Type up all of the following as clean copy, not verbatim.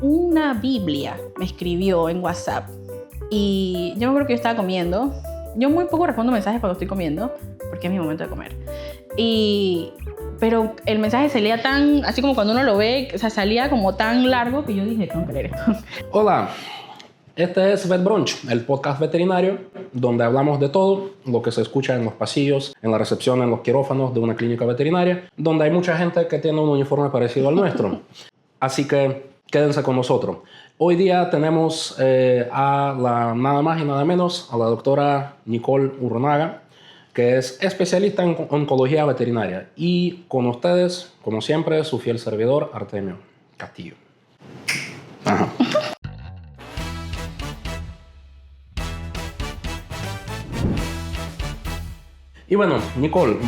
una Biblia me escribió en WhatsApp. Y yo me acuerdo que yo estaba comiendo. Yo muy poco respondo mensajes cuando estoy comiendo, porque es mi momento de comer. Pero el mensaje salía tan, así como cuando uno lo ve, o sea, salía como tan largo que yo dije, tengo que leer esto. Hola, este es Vet Brunch, el podcast veterinario donde hablamos de todo lo que se escucha en los pasillos, en la recepción, en los quirófanos de una clínica veterinaria, donde hay mucha gente que tiene un uniforme parecido al nuestro. Así que quédense con nosotros. Hoy día tenemos nada más y nada menos a la doctora Nicole Urrunaga, que es especialista en oncología veterinaria. Y con ustedes, como siempre, su fiel servidor, Artemio Castillo. Ajá. Y bueno, Nicole,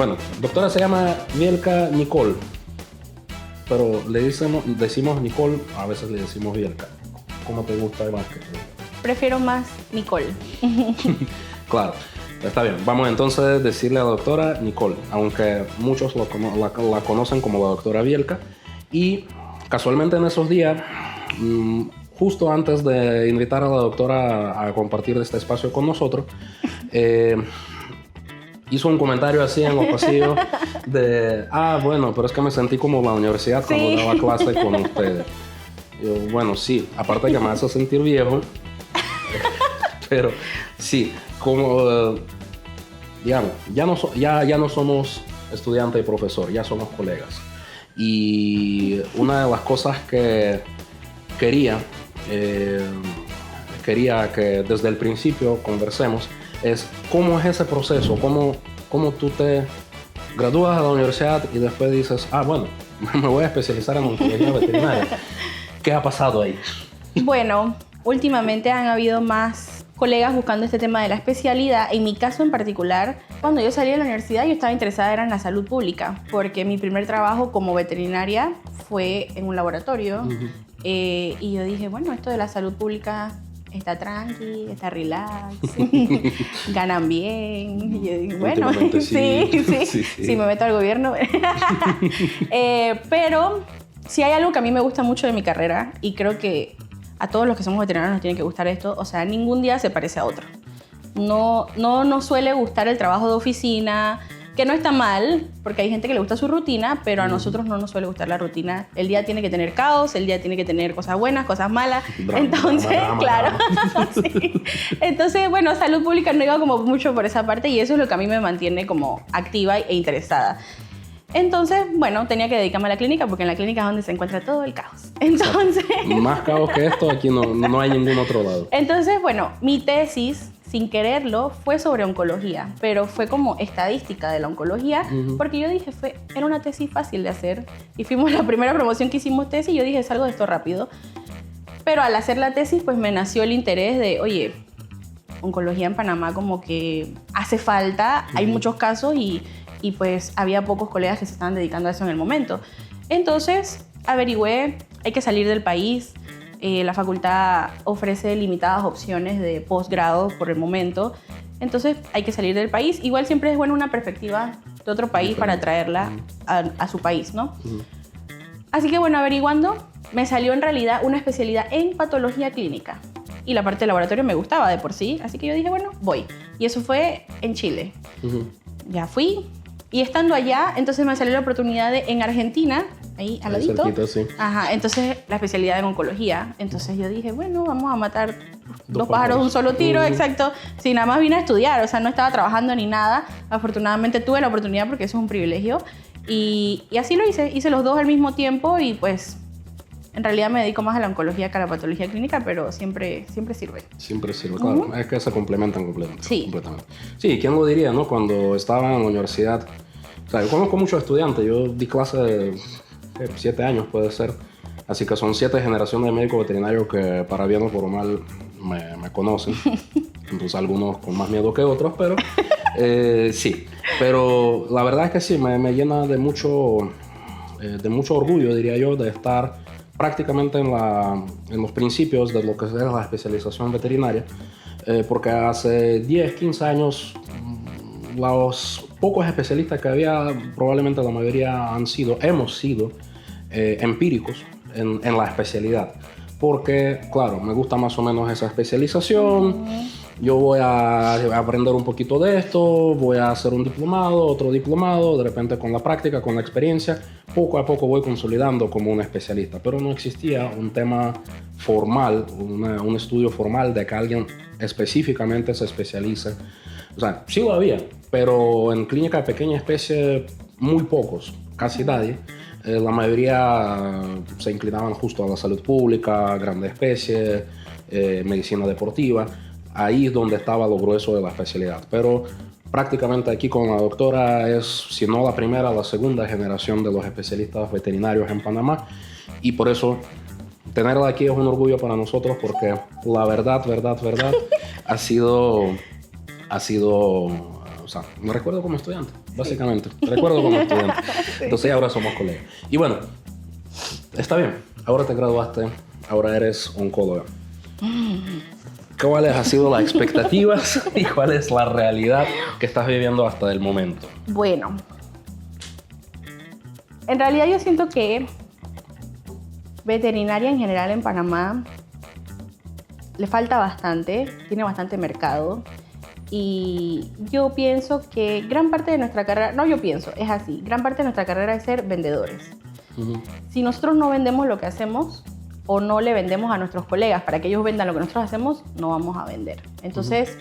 doctora se llama Vielka Nicole, pero decimos Nicole, a veces le decimos Vielka. ¿Cómo te gusta más que te diga? Prefiero más Nicole. Claro, está bien. Vamos entonces a decirle a la doctora Nicole, aunque muchos la conocen como la doctora Vielka. Y casualmente en esos días, justo antes de invitar a la doctora a compartir este espacio con nosotros, hizo un comentario así en los pasillos de, bueno, pero es que me sentí como la universidad cuando daba clase con ustedes. Yo, bueno, sí, aparte que me hace sentir viejo, pero sí, como, digamos, ya no somos estudiante y profesor, ya somos colegas. Y una de las cosas que quería que desde el principio conversemos es cómo es ese proceso, cómo tú te gradúas de la universidad y después dices, bueno, me voy a especializar en oncología veterinaria. ¿Qué ha pasado ahí? Bueno, últimamente han habido más colegas buscando este tema de la especialidad. En mi caso en particular, cuando yo salí de la universidad, yo estaba interesada en la salud pública, porque mi primer trabajo como veterinaria fue en un laboratorio. Uh-huh. Y yo dije, bueno, esto de la salud pública está tranqui, está relax, ganan bien. Y yo dije, bueno, sí, me meto al gobierno. Pero sí hay algo que a mí me gusta mucho de mi carrera y creo que a todos los que somos veterinarios nos tiene que gustar esto. O sea, ningún día se parece a otro. No nos suele gustar el trabajo de oficina, que no está mal, porque hay gente que le gusta su rutina, pero a nosotros no nos suele gustar la rutina. El día tiene que tener caos, el día tiene que tener cosas buenas, cosas malas. Claro. Sí. Entonces, bueno, salud pública no iba como mucho por esa parte y eso es lo que a mí me mantiene como activa e interesada. Entonces, bueno, tenía que dedicarme a la clínica porque en la clínica es donde se encuentra todo el caos. Entonces, más caos que esto aquí no hay ningún otro lado. Entonces, bueno, mi tesis, sin quererlo, fue sobre oncología, pero fue como estadística de la oncología, porque yo dije, era una tesis fácil de hacer y fuimos la primera promoción que hicimos tesis y yo dije, salgo de esto rápido. Pero al hacer la tesis, pues me nació el interés de, oye, oncología en Panamá como que hace falta, hay muchos casos y pues había pocos colegas que se estaban dedicando a eso en el momento. Entonces averigüé, hay que salir del país. La facultad ofrece limitadas opciones de posgrado por el momento. Entonces hay que salir del país. Igual siempre es bueno una perspectiva de otro país para traerla a su país, ¿no? Así que bueno, averiguando, me salió en realidad una especialidad en patología clínica. Y la parte de laboratorio me gustaba de por sí. Así que yo dije, bueno, voy. Y eso fue en Chile. Ya fui. Y estando allá, entonces me salió la oportunidad en Argentina, ahí al ladito. Cerquita, sí. Ajá, entonces la especialidad en oncología. Entonces yo dije, bueno, vamos a matar dos pájaros de un solo tiro, exacto. Sí, nada más vine a estudiar, o sea, no estaba trabajando ni nada. Afortunadamente tuve la oportunidad porque eso es un privilegio. Y así lo hice los dos al mismo tiempo y pues en realidad me dedico más a la oncología que a la patología clínica, pero siempre sirve. Siempre sirve, claro. Es que se complementan completamente. Sí, ¿quién lo diría, no? Cuando estaba en la universidad, o sea, yo conozco muchos estudiantes, yo di clase de 7 años, puede ser, así que son 7 generaciones de médicos veterinarios que para bien o por mal me conocen, entonces algunos con más miedo que otros, pero sí. Pero la verdad es que sí, me llena de mucho orgullo, diría yo, de estar prácticamente en los principios de lo que es la especialización veterinaria, porque hace 10, 15 años los pocos especialistas que había, probablemente la mayoría hemos sido empíricos en la especialidad. porque, claro, me gusta más o menos esa especialización. Yo voy a aprender un poquito de esto, voy a hacer un diplomado, otro diplomado, de repente con la práctica, con la experiencia, poco a poco voy consolidando como un especialista. Pero no existía un tema formal, un estudio formal de que alguien específicamente se especialice. O sea, sí lo había, pero en clínica de pequeña especie, muy pocos, casi nadie. La mayoría se inclinaban justo a la salud pública, grandes especies, medicina deportiva. Ahí es donde estaba lo grueso de la especialidad. Pero prácticamente aquí con la doctora es, si no la primera, la segunda generación de los especialistas veterinarios en Panamá. Y por eso tenerla aquí es un orgullo para nosotros, porque la verdad, ha sido, o sea, me recuerdo como estudiante, básicamente. Sí. Recuerdo como estudiante. Entonces ahora somos colegas. Y bueno, está bien. Ahora te graduaste, ahora eres oncóloga. ¿Cuáles han sido las expectativas y cuál es la realidad que estás viviendo hasta el momento? Bueno, en realidad yo siento que veterinaria en general en Panamá le falta bastante, tiene bastante mercado. Y yo pienso que gran parte de nuestra carrera, no yo pienso, es así, gran parte de nuestra carrera es ser vendedores. Si nosotros no vendemos lo que hacemos, o no le vendemos a nuestros colegas para que ellos vendan lo que nosotros hacemos, no vamos a vender. Entonces,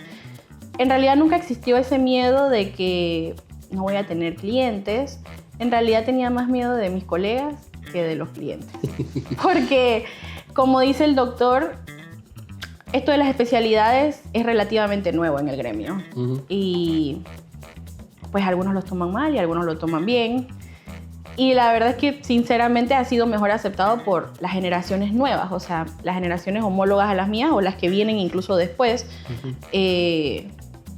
en realidad nunca existió ese miedo de que no voy a tener clientes. En realidad tenía más miedo de mis colegas que de los clientes. Porque, como dice el doctor, esto de las especialidades es relativamente nuevo en el gremio. Y pues algunos lo toman mal y algunos lo toman bien. Y la verdad es que, sinceramente, ha sido mejor aceptado por las generaciones nuevas, o sea, las generaciones homólogas a las mías o las que vienen incluso después.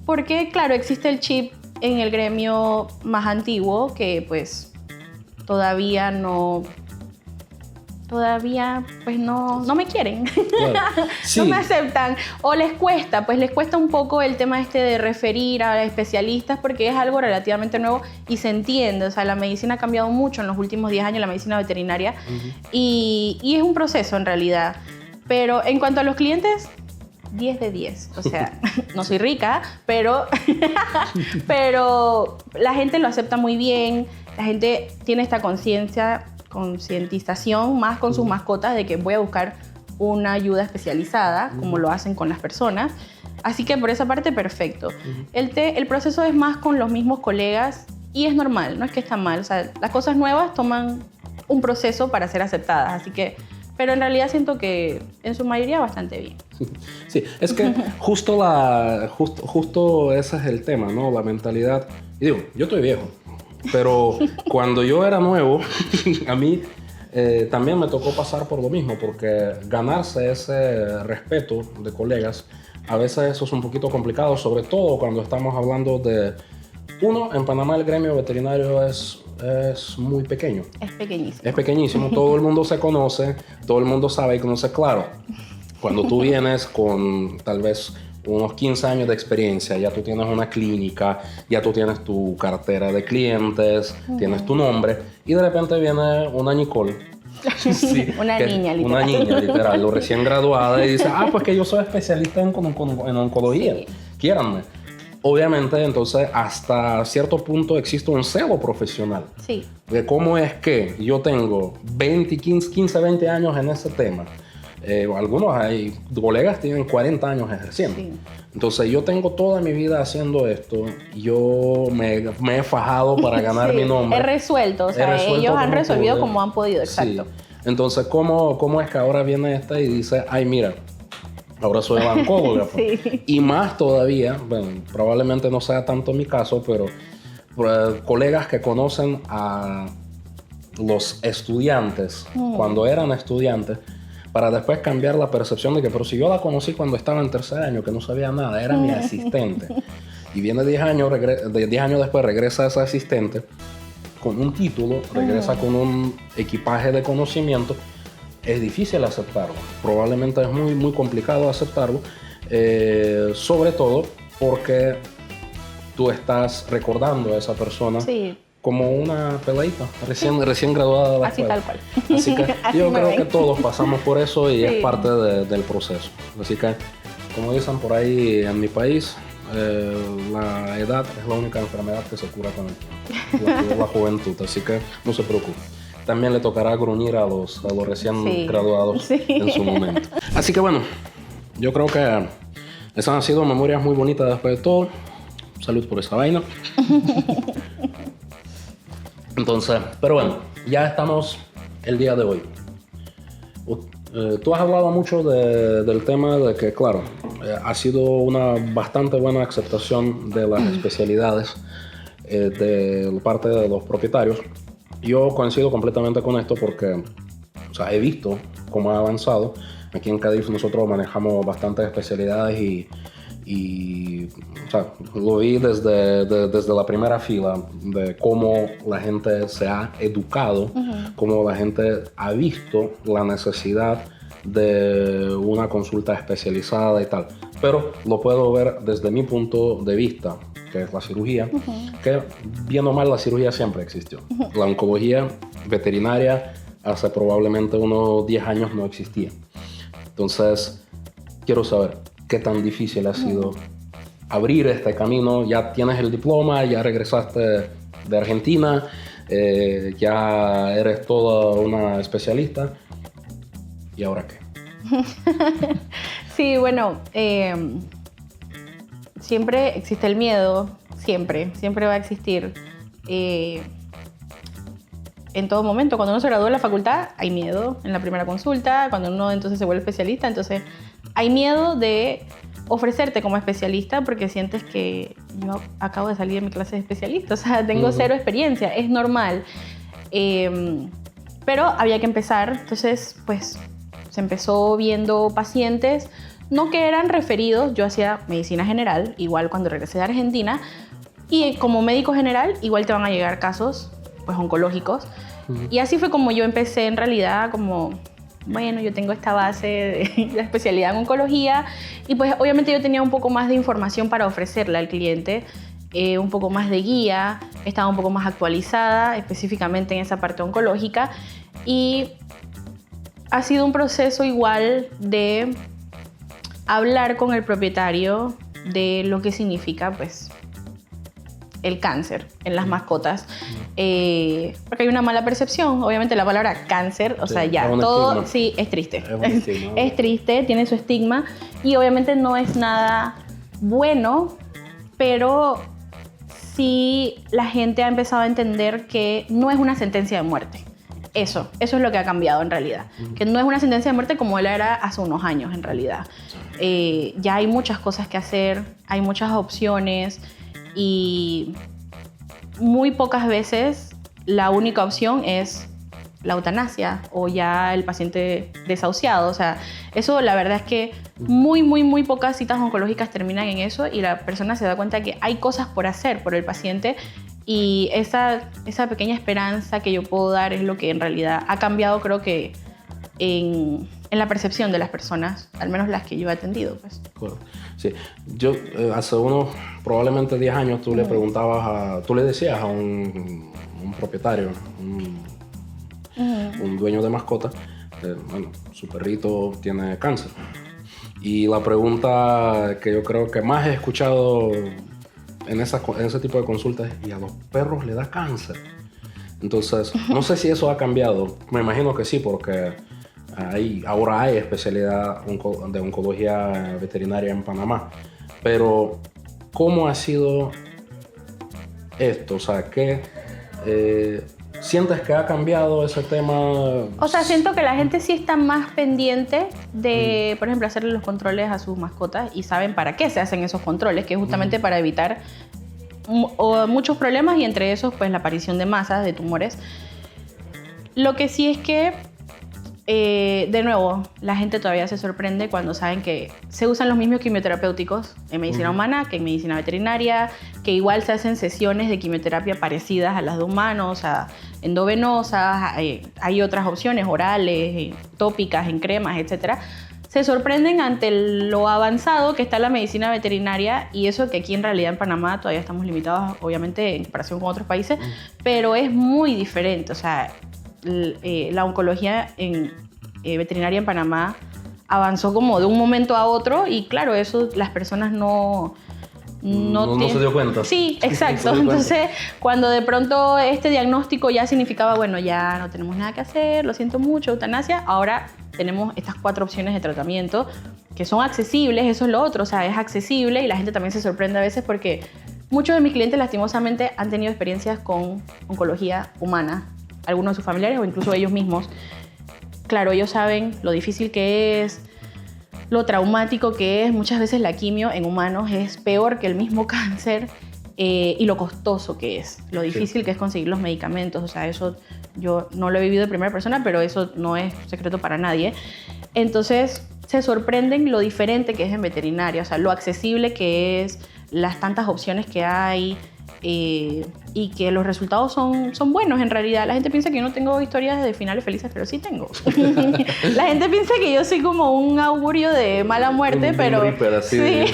Porque, claro, existe el chip en el gremio más antiguo que, pues, todavía pues no me quieren, claro. Sí. No me aceptan o les cuesta un poco el tema de referir a especialistas porque es algo relativamente nuevo y se entiende, o sea, la medicina ha cambiado mucho en los últimos 10 años, la medicina veterinaria, y es un proceso en realidad, pero en cuanto a los clientes, 10 de 10, o sea, no soy rica, pero la gente lo acepta muy bien, la gente tiene esta concientización más con sus mascotas de que voy a buscar una ayuda especializada, como lo hacen con las personas. Así que por esa parte, perfecto. El proceso es más con los mismos colegas y es normal, no es que está mal. O sea, las cosas nuevas toman un proceso para ser aceptadas, así que... Pero en realidad siento que en su mayoría bastante bien. Sí, es que justo ese es el tema, ¿no? La mentalidad. Y digo, yo estoy viejo. Pero cuando yo era nuevo, a mí también me tocó pasar por lo mismo, porque ganarse ese respeto de colegas, a veces eso es un poquito complicado, sobre todo cuando estamos hablando de... Uno, en Panamá el gremio veterinario es muy pequeño. Es pequeñísimo. Es pequeñísimo, todo el mundo se conoce, todo el mundo sabe y conoce, claro. Cuando tú vienes con tal vez unos 15 años de experiencia, ya tú tienes una clínica, ya tú tienes tu cartera de clientes, tienes tu nombre, y de repente viene una Nicole. Sí, una niña literal, lo recién graduada, y dice, pues que yo soy especialista en oncología, sí. Quiéranme. Obviamente, entonces, hasta cierto punto existe un celo profesional. Sí. De cómo es que yo tengo 15, 20 años en ese tema. Algunos colegas tienen 40 años ejerciendo. Sí. Entonces yo tengo toda mi vida haciendo esto. Yo me he fajado para ganar mi nombre. He resuelto, o sea, ellos han resolvido como han podido, exacto. Sí. Entonces, ¿cómo es que ahora viene esta y dice, mira, ahora soy oncóloga? Sí. Y más todavía, bueno, probablemente no sea tanto mi caso, pero colegas que conocen a los estudiantes cuando eran estudiantes, para después cambiar la percepción de que, pero si yo la conocí cuando estaba en tercer año, que no sabía nada, era mi asistente. Y viene 10 años después, regresa ese asistente con un título, regresa con un equipaje de conocimiento. Es difícil aceptarlo. Probablemente es muy, muy complicado aceptarlo, sobre todo porque tú estás recordando a esa persona. Sí. como una peladita, recién graduada de la así escuela. tal cual. Así que yo creo que todos pasamos por eso y sí. es parte del proceso. Así que, como dicen por ahí en mi país, la edad es la única enfermedad que se cura con el tiempo, la juventud, así que no se preocupe. También le tocará gruñir a los recién graduados en su momento. Así que bueno, yo creo que esas han sido memorias muy bonitas después de todo. Salud por esa vaina. Entonces, pero bueno, ya estamos el día de hoy. Tú has hablado mucho del tema de que, claro, ha sido una bastante buena aceptación de las especialidades de parte de los propietarios. Yo coincido completamente con esto porque, o sea, he visto cómo ha avanzado. Aquí en Cádiz nosotros manejamos bastantes especialidades y o sea, lo vi desde la primera fila de cómo la gente se ha educado, cómo la gente ha visto la necesidad de una consulta especializada y tal. Pero lo puedo ver desde mi punto de vista, que es la cirugía, que bien o mal la cirugía siempre existió. La oncología veterinaria hace probablemente unos 10 años no existía. Entonces, quiero saber qué tan difícil ha sido abrir este camino. Ya tienes el diploma, ya regresaste de Argentina, ya eres toda una especialista. ¿Y ahora qué? Sí, bueno, siempre existe el miedo, siempre va a existir. En todo momento, cuando uno se gradúa de la facultad, hay miedo en la primera consulta, cuando uno entonces se vuelve especialista, entonces hay miedo de ofrecerte como especialista porque sientes que yo acabo de salir de mi clase de especialista, o sea, tengo cero experiencia, es normal. Pero había que empezar, entonces pues se empezó viendo pacientes, no que eran referidos, yo hacía medicina general, igual cuando regresé de Argentina, y como médico general igual te van a llegar casos pues oncológicos. Y así fue como yo empecé en realidad como, bueno, yo tengo esta base de la especialidad en oncología y pues obviamente yo tenía un poco más de información para ofrecerle al cliente, un poco más de guía, estaba un poco más actualizada específicamente en esa parte oncológica y ha sido un proceso igual de hablar con el propietario de lo que significa pues el cáncer en las mascotas, porque hay una mala percepción, obviamente la palabra cáncer, o sea, ya todo, estigma. Sí, es triste, es triste, tiene su estigma y obviamente no es nada bueno, pero sí la gente ha empezado a entender que no es una sentencia de muerte. Eso es lo que ha cambiado en realidad, que no es una sentencia de muerte como él era hace unos años en realidad. Ya hay muchas cosas que hacer, hay muchas opciones y muy pocas veces la única opción es la eutanasia o ya el paciente desahuciado. O sea, eso la verdad es que muy pocas citas oncológicas terminan en eso y la persona se da cuenta que hay cosas por hacer por el paciente y esa pequeña esperanza que yo puedo dar es lo que en realidad ha cambiado, creo que en la percepción de las personas, al menos las que yo he atendido, pues. Claro. Sí, yo hace unos probablemente 10 años tú le preguntabas tú le decías a un propietario, un dueño de mascota, bueno, su perrito tiene cáncer. Y la pregunta que yo creo que más he escuchado en ese tipo de consultas es, ¿y a los perros le da cáncer? Entonces, no sé si eso ha cambiado. Me imagino que sí, porque ahora hay especialidad de oncología veterinaria en Panamá. Pero, ¿cómo ha sido esto? O sea, ¿qué sientes que ha cambiado ese tema? O sea, siento que la gente sí está más pendiente de, por ejemplo, hacerle los controles a sus mascotas y saben para qué se hacen esos controles, que es justamente para evitar muchos problemas y entre esos, pues, la aparición de masas, de tumores. Lo que sí es que de nuevo, la gente todavía se sorprende cuando saben que se usan los mismos quimioterapéuticos en medicina humana que en medicina veterinaria, que igual se hacen sesiones de quimioterapia parecidas a las de humanos, o sea, endovenosas, hay otras opciones orales, tópicas, en cremas, etc. se sorprenden ante lo avanzado que está la medicina veterinaria, y eso que aquí en realidad en Panamá todavía estamos limitados, obviamente, en comparación con otros países, pero es muy diferente. O sea, la oncología veterinaria en Panamá avanzó como de un momento a otro, y claro, eso las personas no se dio cuenta. Sí, exacto. Entonces, cuando de pronto este diagnóstico ya significaba, bueno, ya no tenemos nada que hacer, lo siento mucho, eutanasia, ahora tenemos estas 4 opciones de tratamiento que son accesibles, eso es lo otro, o sea, es accesible, y la gente también se sorprende a veces porque muchos de mis clientes lastimosamente han tenido experiencias con oncología humana, algunos de sus familiares o incluso ellos mismos. Claro, ellos saben lo difícil que es, lo traumático que es. Muchas veces la quimio en humanos es peor que el mismo cáncer, y lo costoso que es, lo difícil que es conseguir los medicamentos. O sea, eso yo no lo he vivido de primera persona, pero eso no es secreto para nadie. Entonces se sorprenden lo diferente que es en veterinaria, o sea, lo accesible que es, las tantas opciones que hay, y que los resultados son buenos en realidad. La gente piensa que yo no tengo historias de finales felices, pero sí tengo. La gente piensa que yo soy como un augurio de mala muerte, pero sí.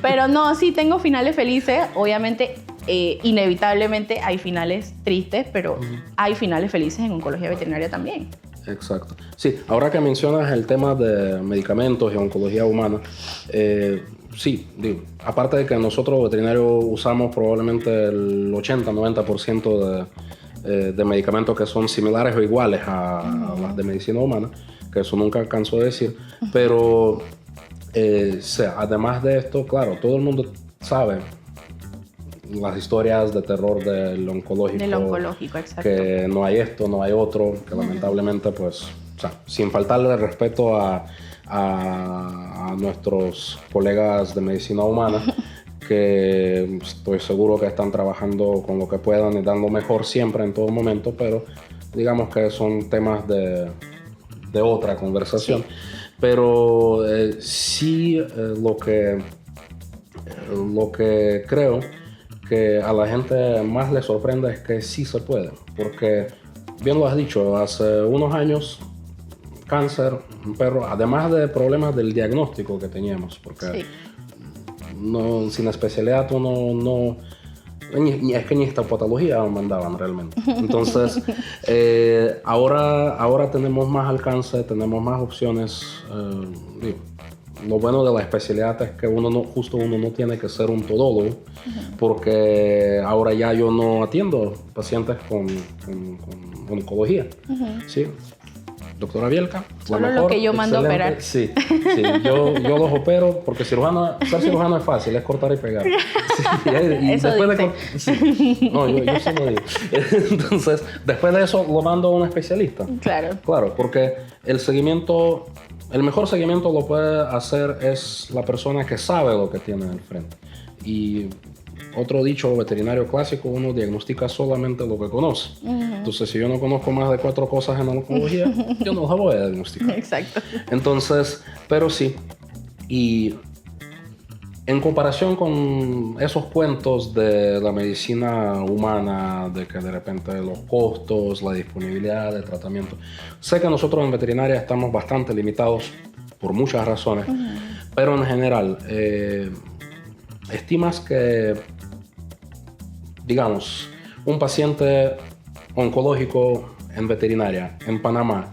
Pero no, sí tengo finales felices. Obviamente, inevitablemente hay finales tristes, pero hay finales felices en oncología veterinaria también. Exacto. Sí, ahora que mencionas el tema de medicamentos y oncología humana, sí, digo, aparte de que nosotros veterinarios usamos probablemente el 80-90% de medicamentos que son similares o iguales a las de medicina humana, que eso nunca alcanzo a decir, pero además de esto, claro, todo el mundo sabe las historias de terror del oncológico. Del oncológico, exacto. Que no hay esto, no hay otro, que lamentablemente, pues, o sea, sin faltarle el respeto a nuestros colegas de medicina humana, que estoy seguro que están trabajando con lo que puedan y dando mejor siempre en todo momento, pero digamos que son temas de otra conversación. Sí. Pero sí, lo que creo que a la gente más le sorprende es que sí se puede, porque bien lo has dicho, hace unos años cáncer, un perro, además de problemas del diagnóstico que teníamos, porque sin especialidad uno es que ni esta patología mandaban realmente. Entonces, ahora tenemos más alcance, tenemos más opciones. Lo bueno de la especialidad es que uno no tiene que ser un todólogo, porque ahora ya yo no atiendo pacientes con oncología. ¿Sí? Doctora Bielka, solo lo que yo mando a operar. Sí, yo los opero porque ser cirujano es fácil, es cortar y pegar. Sí, y eso después no, yo sí lo digo. Entonces, después de eso lo mando a un especialista. Claro, porque el mejor seguimiento lo puede hacer es la persona que sabe lo que tiene al frente. Y otro dicho veterinario clásico, uno diagnostica solamente lo que conoce. Entonces, si yo no conozco más de 4 cosas en oncología, yo no las voy a diagnosticar. Exacto. Entonces, pero sí. Y en comparación con esos cuentos de la medicina humana, de que de repente los costos, la disponibilidad de tratamiento, sé que nosotros en veterinaria estamos bastante limitados por muchas razones, pero en general, estimas que, digamos, un paciente oncológico en veterinaria en Panamá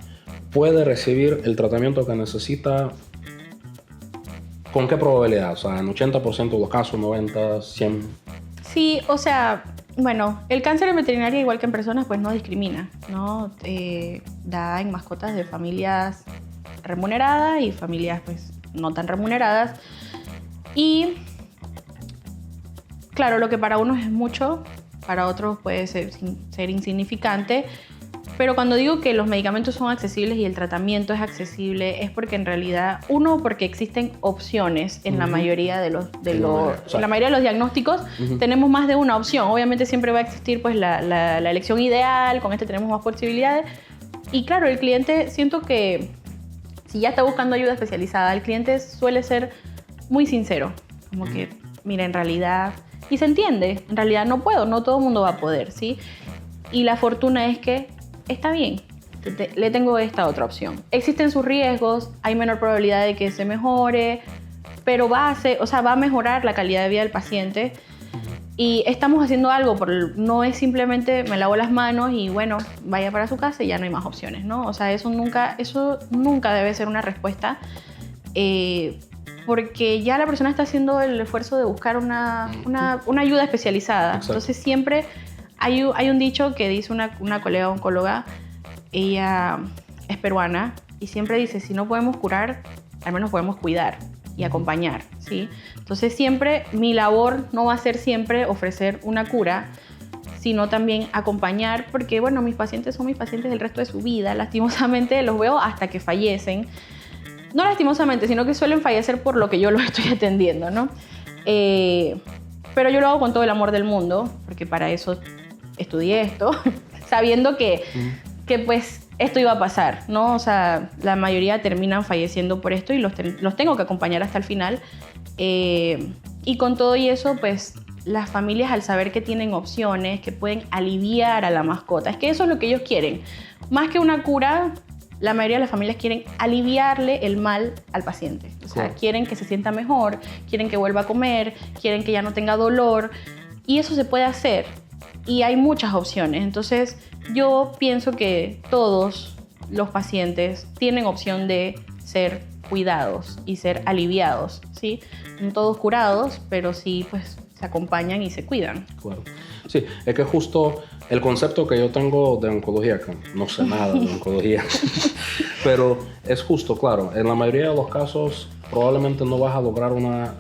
puede recibir el tratamiento que necesita, ¿con qué probabilidad? O sea, en 80% de los casos, 90, 100. Sí, o sea, bueno, el cáncer en veterinaria, igual que en personas, pues no discrimina, ¿no? Da en mascotas de familias remuneradas y familias, pues, no tan remuneradas. Y claro, lo que para unos es mucho, para otros puede ser insignificante. Pero cuando digo que los medicamentos son accesibles y el tratamiento es accesible, es porque en realidad, porque existen opciones en la mayoría de los diagnósticos, tenemos más de una opción. Obviamente siempre va a existir pues la elección ideal, con este tenemos más posibilidades. Y claro, el cliente, siento que si ya está buscando ayuda especializada, el cliente suele ser muy sincero. Como que, mira, en realidad, y se entiende, en realidad no puedo, no todo el mundo va a poder, ¿sí? Y la fortuna es que está bien. le tengo esta otra opción. Existen sus riesgos, hay menor probabilidad de que se mejore, pero va a mejorar la calidad de vida del paciente. Y estamos haciendo algo, no es simplemente me lavo las manos y bueno, vaya para su casa y ya no hay más opciones, ¿no? O sea, eso nunca debe ser una respuesta, porque ya la persona está haciendo el esfuerzo de buscar una ayuda especializada. Exacto. Entonces siempre hay un dicho que dice una colega oncóloga, ella es peruana, y siempre dice, si no podemos curar, al menos podemos cuidar y acompañar, ¿sí? Entonces siempre mi labor no va a ser siempre ofrecer una cura, sino también acompañar, porque bueno, mis pacientes son mis pacientes del resto de su vida, lastimosamente los veo hasta que fallecen. No lastimosamente, sino que suelen fallecer por lo que yo los estoy atendiendo, ¿no? Pero yo lo hago con todo el amor del mundo, porque para eso estudié esto, sabiendo que pues esto iba a pasar, ¿no? O sea, la mayoría terminan falleciendo por esto y los tengo que acompañar hasta el final. Y con todo y eso, pues las familias, al saber que tienen opciones, que pueden aliviar a la mascota, es que eso es lo que ellos quieren. Más que una cura, la mayoría de las familias quieren aliviarle el mal al paciente. O sea, quieren que se sienta mejor, quieren que vuelva a comer, quieren que ya no tenga dolor. Y eso se puede hacer. Y hay muchas opciones. Entonces, yo pienso que todos los pacientes tienen opción de ser cuidados y ser aliviados, ¿sí? No todos curados, pero sí, pues, se acompañan y se cuidan. Claro. Sí, es que justo el concepto que yo tengo de oncología, que no sé nada de oncología, pero es justo, claro, en la mayoría de los casos probablemente no vas a lograr una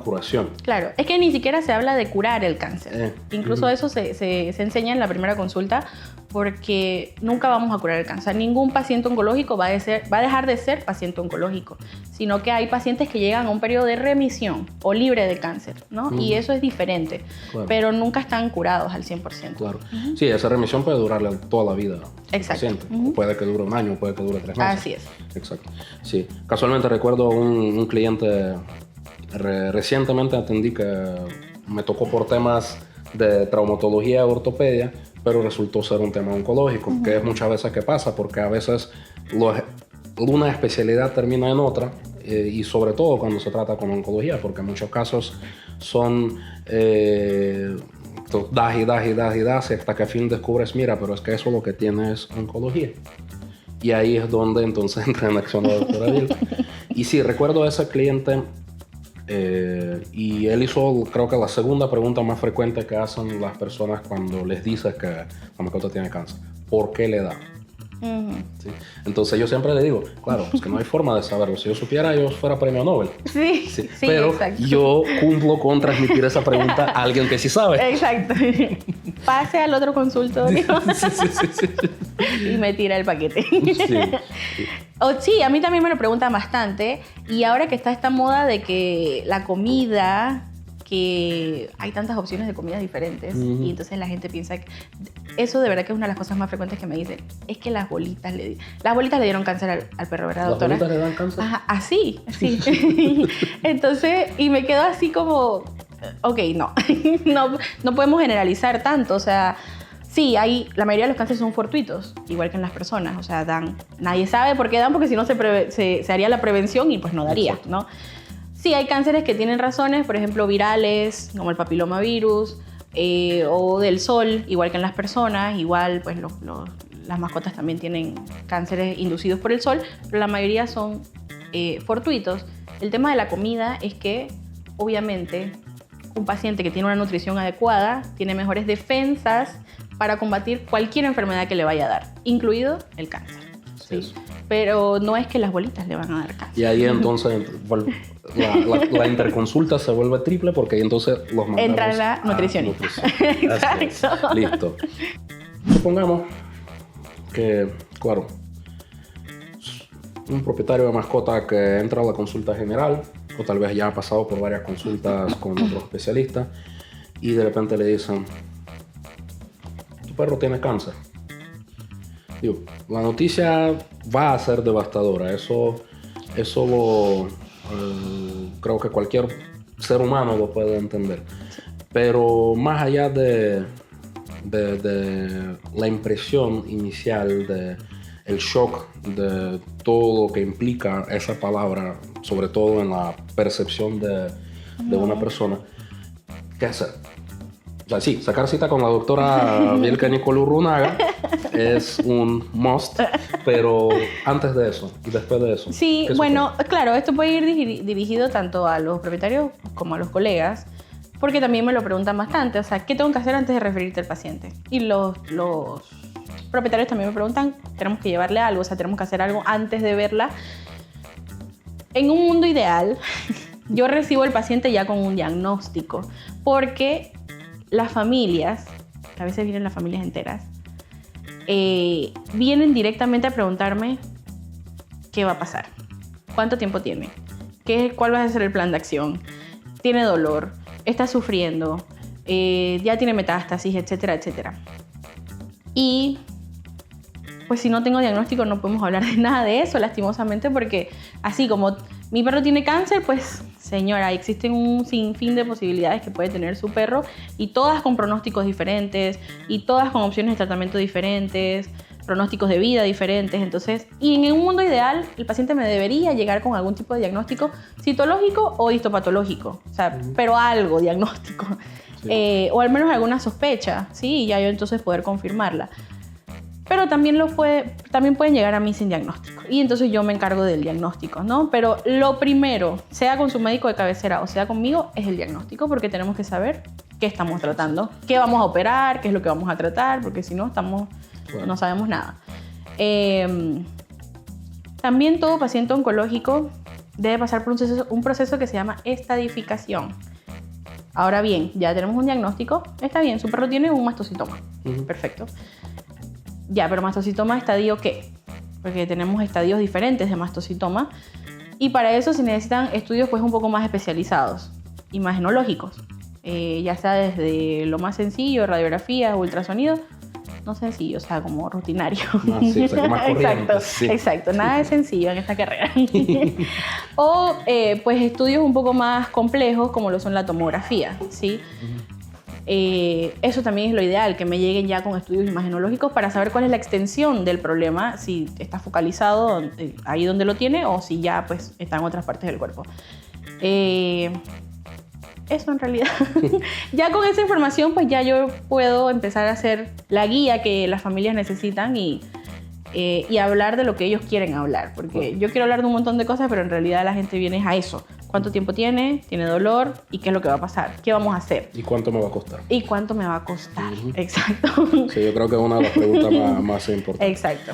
curación. Claro, es que ni siquiera se habla de curar el cáncer. Incluso eso se enseña en la primera consulta, porque nunca vamos a curar el cáncer. Ningún paciente oncológico va a dejar de ser paciente oncológico, sino que hay pacientes que llegan a un periodo de remisión o libre de cáncer, ¿no? Y eso es diferente, pero nunca están curados al 100%. Claro. Sí, esa remisión puede durarle toda la vida al paciente. Puede que dure un año, puede que dure 3 meses. Así es. Exacto. Sí. Casualmente recuerdo un cliente recientemente atendí que me tocó por temas de traumatología y ortopedia, pero resultó ser un tema oncológico, que es muchas veces que pasa, porque a veces una especialidad termina en otra, y sobre todo cuando se trata con oncología, porque en muchos casos son das y hasta que al fin descubres, mira, pero es que eso lo que tiene es oncología. Y ahí es donde entonces entra en acción la doctora Vilca. Y sí, recuerdo a ese cliente. Y él hizo, creo que la segunda pregunta más frecuente que hacen las personas cuando les dices que la mascota tiene cáncer: ¿por qué le da? ¿Sí? Entonces yo siempre le digo, claro, es que no hay forma de saberlo. Si yo supiera, yo fuera premio Nobel. Sí, pero exacto. Yo cumplo con transmitir esa pregunta a alguien que sí sabe. Exacto. Pase al otro consultorio. Sí. Y me tira el paquete. Sí, a mí también me lo preguntan bastante. Y ahora que está esta moda de que la comida, que hay tantas opciones de comidas diferentes, y entonces la gente piensa que eso de verdad que es una de las cosas más frecuentes que me dicen, es que las bolitas le dieron cáncer al perro, ¿verdad, doctora? ¿Las bolitas le dan cáncer? Ajá, así. Entonces, y me quedo así como, ok, no podemos generalizar tanto, o sea, sí, la mayoría de los cánceres son fortuitos, igual que en las personas, o sea, nadie sabe por qué dan, porque si no se haría la prevención y pues no daría, ¿no? Sí, hay cánceres que tienen razones, por ejemplo, virales, como el papilomavirus, o del sol, igual que en las personas, igual pues las mascotas también tienen cánceres inducidos por el sol, pero la mayoría son fortuitos. El tema de la comida es que, obviamente, un paciente que tiene una nutrición adecuada tiene mejores defensas para combatir cualquier enfermedad que le vaya a dar, incluido el cáncer. ¿Sí? Pero no es que las bolitas le van a dar cáncer. Y ahí entonces la interconsulta se vuelve triple, porque ahí entonces los mandamos entra la nutricionista. Exacto. Listo. Supongamos que, claro, un propietario de mascota que entra a la consulta general, o tal vez ya ha pasado por varias consultas con otros especialistas, y de repente le dicen: tu perro tiene cáncer. Digo, la noticia va a ser devastadora. Eso creo que cualquier ser humano lo puede entender. Pero más allá de de la impresión inicial, de el shock de todo lo que implica esa palabra, sobre todo en la percepción de una persona, ¿qué hacer? O sea, sí, sacar cita con la doctora Bielka Nicolurrunaga es un must, pero antes de eso y después de eso. Sí, bueno, claro, esto puede ir dirigido tanto a los propietarios como a los colegas, porque también me lo preguntan bastante, o sea, ¿qué tengo que hacer antes de referirte al paciente? Y los propietarios también me preguntan, ¿tenemos que llevarle algo? O sea, ¿tenemos que hacer algo antes de verla? En un mundo ideal, yo recibo al paciente ya con un diagnóstico, porque las familias, que a veces vienen las familias enteras, vienen directamente a preguntarme qué va a pasar, cuánto tiempo tiene, cuál va a ser el plan de acción, tiene dolor, está sufriendo, ya tiene metástasis, etcétera, etcétera. Y pues si no tengo diagnóstico no podemos hablar de nada de eso, lastimosamente, porque así como mi perro tiene cáncer, pues señora, existen un sinfín de posibilidades que puede tener su perro y todas con pronósticos diferentes y todas con opciones de tratamiento diferentes, pronósticos de vida diferentes. Entonces, y en un mundo ideal, el paciente me debería llegar con algún tipo de diagnóstico citológico o histopatológico, o sea, pero algo diagnóstico, sí. O al menos alguna sospecha, ¿sí? Y ya yo entonces poder confirmarla. Pero también pueden llegar a mí sin diagnóstico. Y entonces yo me encargo del diagnóstico, ¿no? Pero lo primero, sea con su médico de cabecera o sea conmigo, es el diagnóstico, porque tenemos que saber qué estamos tratando, qué vamos a operar, qué es lo que vamos a tratar, porque si no, no sabemos nada. También todo paciente oncológico debe pasar por un proceso que se llama estadificación. Ahora bien, ya tenemos un diagnóstico, está bien, su perro tiene un mastocitoma. Perfecto. Ya, pero mastocitoma, ¿estadio qué? Porque tenemos estadios diferentes de mastocitoma y para eso se necesitan estudios pues un poco más especializados, imagenológicos, ya sea desde lo más sencillo, radiografía, ultrasonido, no sencillo, o sea, como rutinario. Sí, o sea, más corriente, exacto, sí. Exacto, nada de sencillo en esta carrera. O pues estudios un poco más complejos como lo son la tomografía, ¿sí? Eso también es lo ideal, que me lleguen ya con estudios imagenológicos para saber cuál es la extensión del problema, si está focalizado ahí donde lo tiene o si ya pues está en otras partes del cuerpo. Eso en realidad. Ya con esa información pues ya yo puedo empezar a hacer la guía que las familias necesitan y hablar de lo que ellos quieren hablar, porque yo quiero hablar de un montón de cosas, pero en realidad la gente viene a eso. ¿Cuánto tiempo tiene? ¿Tiene dolor? ¿Y qué es lo que va a pasar? ¿Qué vamos a hacer? ¿Y cuánto me va a costar? ¿Y cuánto me va a costar? Exacto. Sí, yo creo que es una de las preguntas más importantes. Exacto.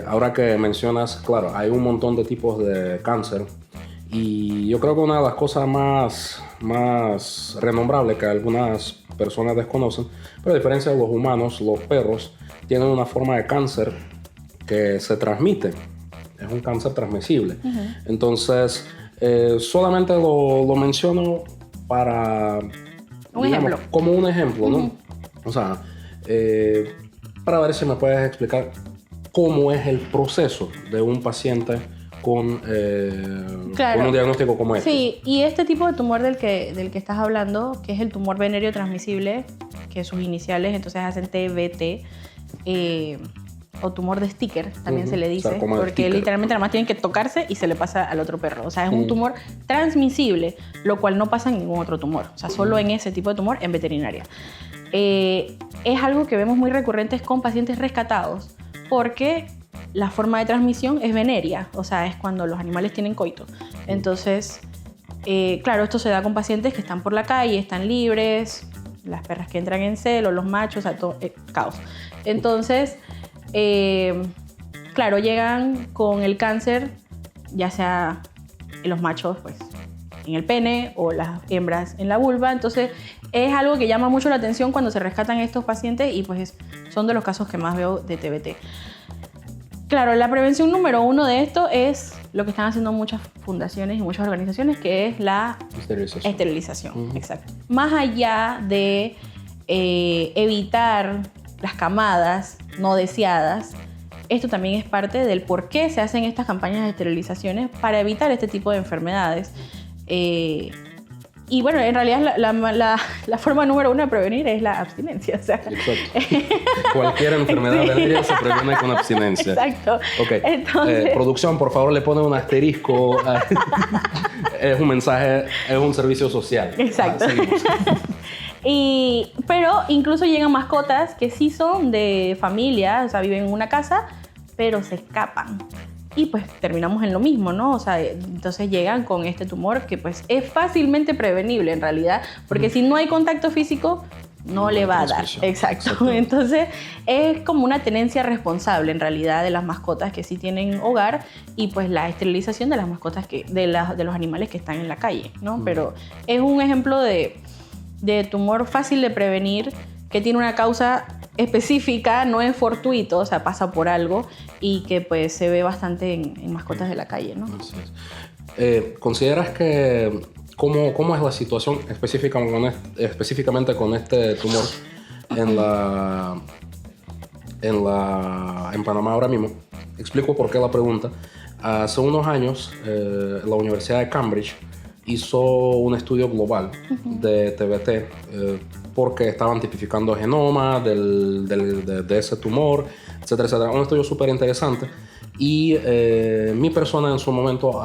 Ahora que mencionas, claro, hay un montón de tipos de cáncer y yo creo que una de las cosas más renombrables que algunas personas desconocen, pero a diferencia de los humanos, los perros tienen una forma de cáncer que se transmite. Es un cáncer transmisible. Entonces, solamente lo menciono para... ejemplo. Como un ejemplo, ¿no? O sea, para ver si me puedes explicar cómo es el proceso de un paciente con un diagnóstico como este. Sí, y este tipo de tumor del que estás hablando, que es el tumor venéreo transmisible, que sus iniciales entonces hacen TBT, o tumor de sticker, también se le dice, porque literalmente nada más tienen que tocarse y se le pasa al otro perro. O sea, es un tumor transmisible, lo cual no pasa en ningún otro tumor. O sea, solo en ese tipo de tumor en veterinaria. Es algo que vemos muy recurrentes con pacientes rescatados, porque la forma de transmisión es venérea, o sea, es cuando los animales tienen coito. Entonces, claro, esto se da con pacientes que están por la calle, están libres, las perras que entran en celo, los machos, o sea, todo, caos. Entonces, claro, llegan con el cáncer, ya sea en los machos, pues, en el pene o las hembras en la vulva. Entonces, es algo que llama mucho la atención cuando se rescatan estos pacientes y pues son de los casos que más veo de TBT. Claro, la prevención número 1 de esto es lo que están haciendo muchas fundaciones y muchas organizaciones, que es la esterilización. Exacto. Más allá de evitar las camadas no deseadas, esto también es parte del por qué se hacen estas campañas de esterilizaciones, para evitar este tipo de enfermedades. Y bueno, en realidad la forma número 1 de prevenir es la abstinencia. O sea. Exacto. Cualquier enfermedad venérea se previene con abstinencia. Exacto. Ok. Entonces, producción, por favor, le pone un asterisco. Es un mensaje, es un servicio social. Exacto. Pero incluso llegan mascotas que sí son de familia, o sea, viven en una casa, pero se escapan. Y pues terminamos en lo mismo, ¿no? O sea, entonces llegan con este tumor que pues es fácilmente prevenible en realidad, porque si no hay contacto físico, no le va a dar. Exacto. Entonces es como una tenencia responsable en realidad de las mascotas que sí tienen hogar y pues la esterilización de las mascotas de los animales que están en la calle, ¿no? Pero es un ejemplo de tumor fácil de prevenir, que tiene una causa específica, no es fortuito, o sea, pasa por algo y que pues se ve bastante en mascotas de la calle, ¿no? Así es. ¿Consideras que cómo es la situación específicamente con este tumor en Panamá ahora mismo? Explico por qué la pregunta. Hace unos años, la Universidad de Cambridge hizo un estudio global de TBT porque estaban tipificando genomas de ese tumor, etcétera, etcétera. Un estudio súper interesante. Y mi persona en su momento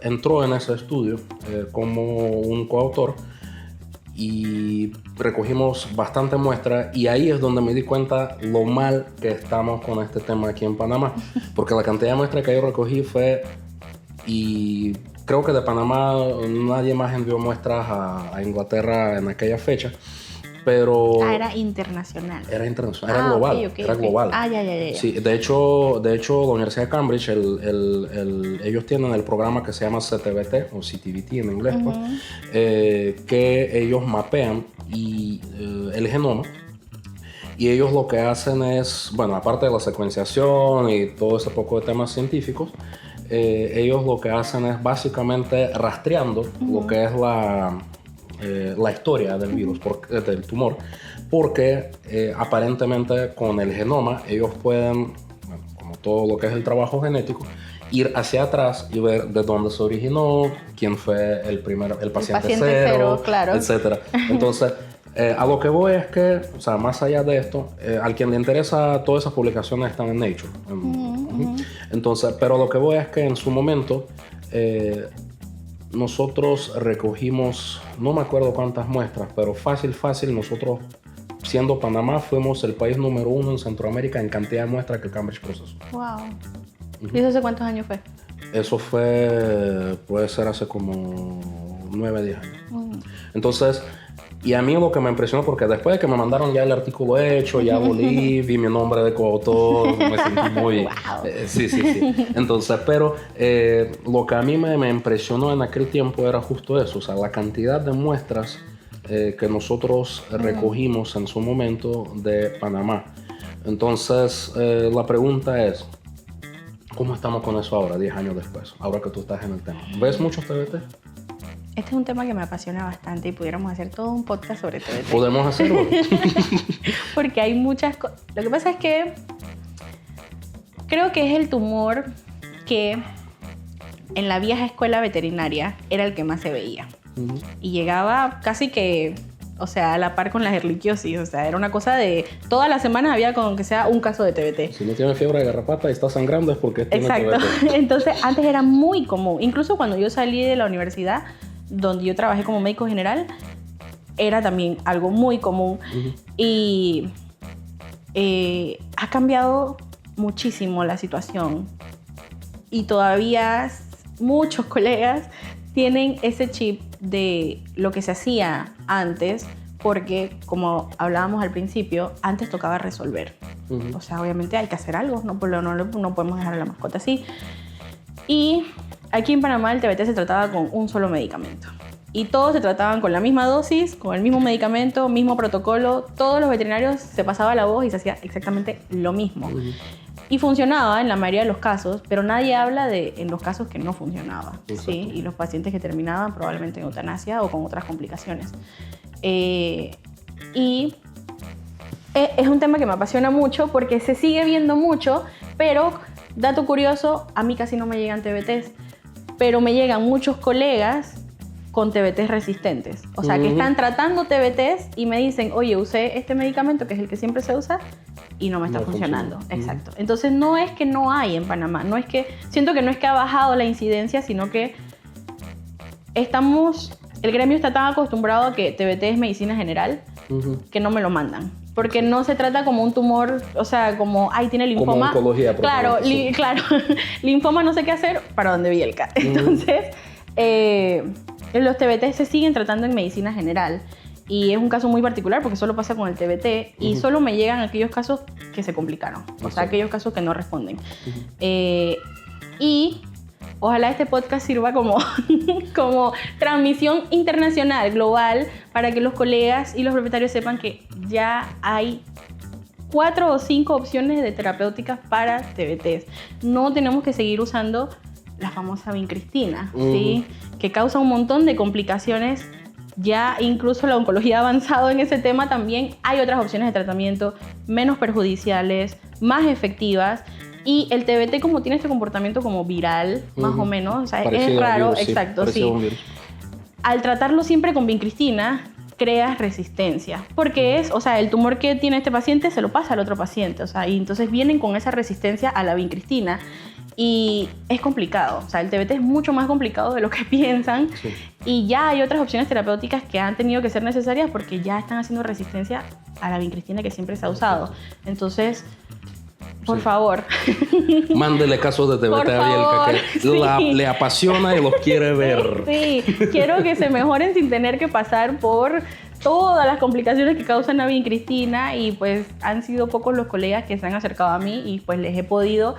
entró en ese estudio como un coautor y recogimos bastante muestra y ahí es donde me di cuenta lo mal que estamos con este tema aquí en Panamá, porque la cantidad de muestra que yo recogí fue, y creo que de Panamá nadie más envió muestras a Inglaterra en aquella fecha, pero... era internacional. Era internacional, era global. Okay, era global. Ya. Sí, de hecho, la Universidad de Cambridge, ellos tienen el programa que se llama CTBT, o CTBT en inglés, pues, que ellos mapean el genoma. Y ellos lo que hacen es, bueno, aparte de la secuenciación y todo ese poco de temas científicos, ellos lo que hacen es básicamente rastreando lo que es la historia del virus, del tumor, porque aparentemente con el genoma ellos pueden, bueno, como todo lo que es el trabajo genético, ir hacia atrás y ver de dónde se originó, quién fue el paciente cero, claro, etc. Entonces, a lo que voy es que, o sea, más allá de esto, al quien le interesa, todas esas publicaciones están en Nature. Entonces, pero lo que voy es que en su momento nosotros recogimos, no me acuerdo cuántas muestras, pero fácil, nosotros, siendo Panamá, fuimos el país número 1 en Centroamérica en cantidad de muestras que Cambridge procesó. Wow. ¿Y eso hace cuántos años fue? Eso puede ser hace como 9, 10 años. Entonces, y a mí lo que me impresionó, porque después de que me mandaron ya el artículo hecho, ya volví, vi mi nombre de coautor, me sentí muy... Wow. Sí. Entonces, pero lo que a mí me impresionó en aquel tiempo era justo eso, o sea, la cantidad de muestras que nosotros recogimos en su momento de Panamá. Entonces, la pregunta es, ¿cómo estamos con eso ahora, 10 años después, ahora que tú estás en el tema? ¿Ves muchos TBT? Este es un tema que me apasiona bastante y pudiéramos hacer todo un podcast sobre TBT. Podemos hacerlo. Porque hay muchas cosas. Lo que pasa es que creo que es el tumor que en la vieja escuela veterinaria era el que más se veía. Y llegaba casi que, o sea, a la par con la ehrlichiosis. O sea, era una cosa de... Todas las semanas había como que sea un caso de TBT. Si no tiene fiebre de garrapata y está sangrando es porque tiene Exacto. TBT. Entonces, antes era muy común. Incluso cuando yo salí de la universidad, donde yo trabajé como médico general, era también algo muy común. Y ha cambiado muchísimo la situación. Y todavía muchos colegas tienen ese chip de lo que se hacía antes, porque, como hablábamos al principio, antes tocaba resolver. O sea, obviamente hay que hacer algo, no podemos dejar a la mascota así. Y aquí en Panamá el TBT se trataba con un solo medicamento. Y todos se trataban con la misma dosis, con el mismo medicamento, mismo protocolo. Todos los veterinarios se pasaba la voz y se hacía exactamente lo mismo. Y funcionaba en la mayoría de los casos, pero nadie habla en los casos que no funcionaba. ¿Sí? Y los pacientes que terminaban probablemente en eutanasia o con otras complicaciones. Y es un tema que me apasiona mucho porque se sigue viendo mucho, pero, dato curioso, a mí casi no me llegan TBTs, pero me llegan muchos colegas con TBTs resistentes. O sea, que están tratando TBTs y me dicen, oye, usé este medicamento, que es el que siempre se usa, y no me está funcionando. Exacto. Entonces, no es que no hay en Panamá. Siento que no es que ha bajado la incidencia, sino que el gremio está tan acostumbrado a que TBT es medicina general, que no me lo mandan. Porque no se trata como un tumor, o sea, como, tiene linfoma. Como oncología. Claro, claro. Linfoma no sé qué hacer, ¿para dónde Bielka? Entonces, los TBT se siguen tratando en medicina general. Y es un caso muy particular porque solo pasa con el TBT y solo me llegan aquellos casos que se complicaron. O sea, aquellos casos que no responden. Y ojalá este podcast sirva como transmisión internacional, global, para que los colegas y los propietarios sepan que ya hay 4 o 5 opciones de terapéuticas para TBTs. No tenemos que seguir usando la famosa vincristina, ¿sí? Que causa un montón de complicaciones. Ya incluso la oncología ha avanzado en ese tema también. Hay otras opciones de tratamiento menos perjudiciales, más efectivas. Y el TBT, como tiene este comportamiento como viral, más o menos, o sea, es raro, virus, exacto, sí. Al tratarlo siempre con vincristina, creas resistencia. Porque el tumor que tiene este paciente se lo pasa al otro paciente. O sea, y entonces vienen con esa resistencia a la vincristina. Y es complicado. O sea, el TBT es mucho más complicado de lo que piensan. Sí. Y ya hay otras opciones terapéuticas que han tenido que ser necesarias porque ya están haciendo resistencia a la vincristina que siempre se ha usado. Entonces, por favor. Mándele casos de TBT a Bielka que le apasiona y los quiere ver. Sí, quiero que se mejoren sin tener que pasar por todas las complicaciones que causan la vincristina. Y pues han sido pocos los colegas que se han acercado a mí y pues les he podido.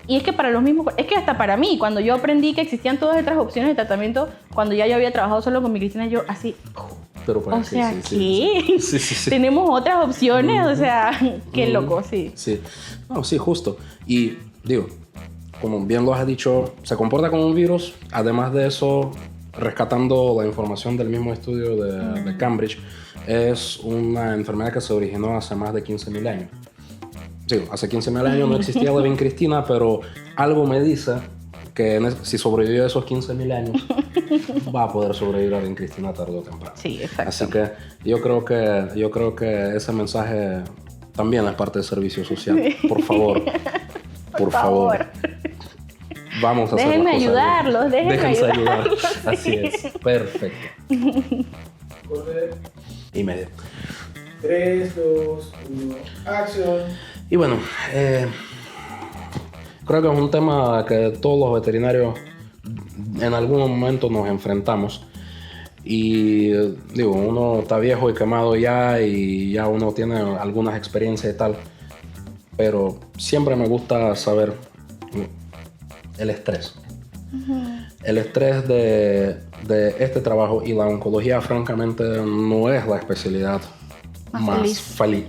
Y es que para los mismos, es que hasta para mí, cuando yo aprendí que existían todas estas opciones de tratamiento, cuando ya yo había trabajado solo con vincristina, yo así, pero para o sea, ¿qué? Sí. Tenemos otras opciones, o sea, qué loco, sí. Sí, no, sí, justo. Y digo, como bien lo has dicho, se comporta como un virus. Además de eso, rescatando la información del mismo estudio de Cambridge, es una enfermedad que se originó hace más de 15.000 años. Sí, hace 15.000 años no existía la vincristina, pero algo me dice que si sobrevivió a esos 15.000 años, va a poder sobrevivir a la vincristina tarde o temprano. Sí, exacto. Así que yo creo que ese mensaje también es parte del servicio social. Por favor, por favor. Vamos a hacer las cosas. Déjenme ayudarlos. Sí. Así es. Perfecto. Y medio. 3, 2, 1, acción. Y bueno, creo que es un tema que todos los veterinarios en algún momento nos enfrentamos. Y digo, uno está viejo y quemado ya y ya uno tiene algunas experiencias y tal. Pero siempre me gusta saber el estrés. El estrés de este trabajo, y la oncología francamente no es la especialidad más feliz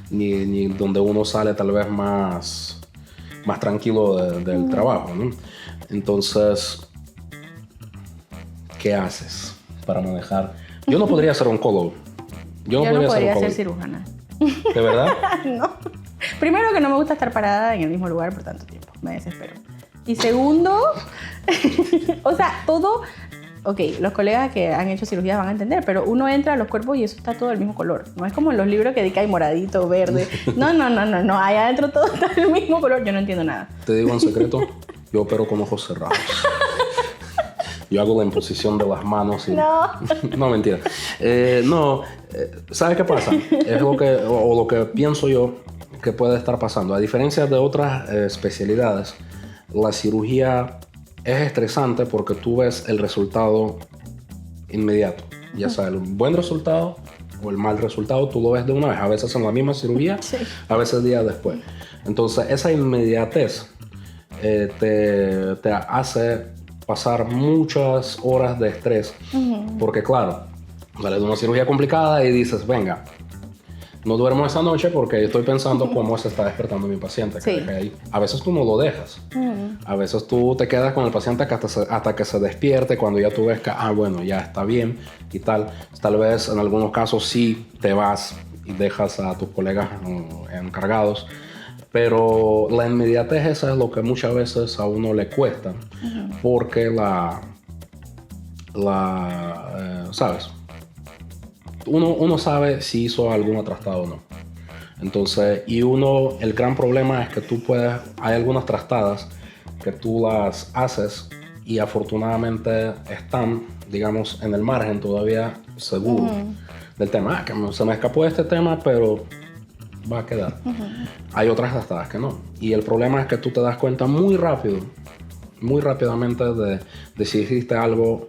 ni donde uno sale tal vez más tranquilo del trabajo, ¿no? Entonces, ¿qué haces para manejar? Yo no podría ser oncólogo. Yo no podría ser cirujana. ¿De verdad? No. Primero, que no me gusta estar parada en el mismo lugar por tanto tiempo. Me desespero. Y segundo, o sea, todo... Ok, los colegas que han hecho cirugías van a entender, pero uno entra a los cuerpos y eso está todo del mismo color. No es como en los libros que hay moradito, verde. No. Allá adentro todo está del mismo color. Yo no entiendo nada. Te digo en secreto, yo opero con ojos cerrados. Yo hago la imposición de las manos y... No, mentira. ¿Sabes qué pasa? Es lo que pienso yo que puede estar pasando. A diferencia de otras especialidades, la cirugía es estresante porque tú ves el resultado inmediato. Ya sea el buen resultado o el mal resultado, tú lo ves de una vez. A veces en la misma cirugía, sí. A veces días después. Entonces, esa inmediatez te hace pasar muchas horas de estrés. Porque claro, sales de una cirugía complicada y dices, venga, no duermo esa noche porque estoy pensando cómo se está despertando mi paciente. Sí. A veces tú no lo dejas. A veces tú te quedas con el paciente hasta que se despierte, cuando ya tú ves que, bueno, ya está bien y tal. Tal vez en algunos casos sí te vas y dejas a tus colegas encargados. Pero la inmediatez, esa es lo que muchas veces a uno le cuesta. Porque ¿sabes? Uno sabe si hizo alguna trastada o no. Entonces, el gran problema es que hay algunas trastadas que tú las haces y afortunadamente están, digamos, en el margen todavía seguro del tema. Que se me escapó este tema, pero va a quedar. Hay otras trastadas que no. Y el problema es que tú te das cuenta muy rápidamente de si hiciste algo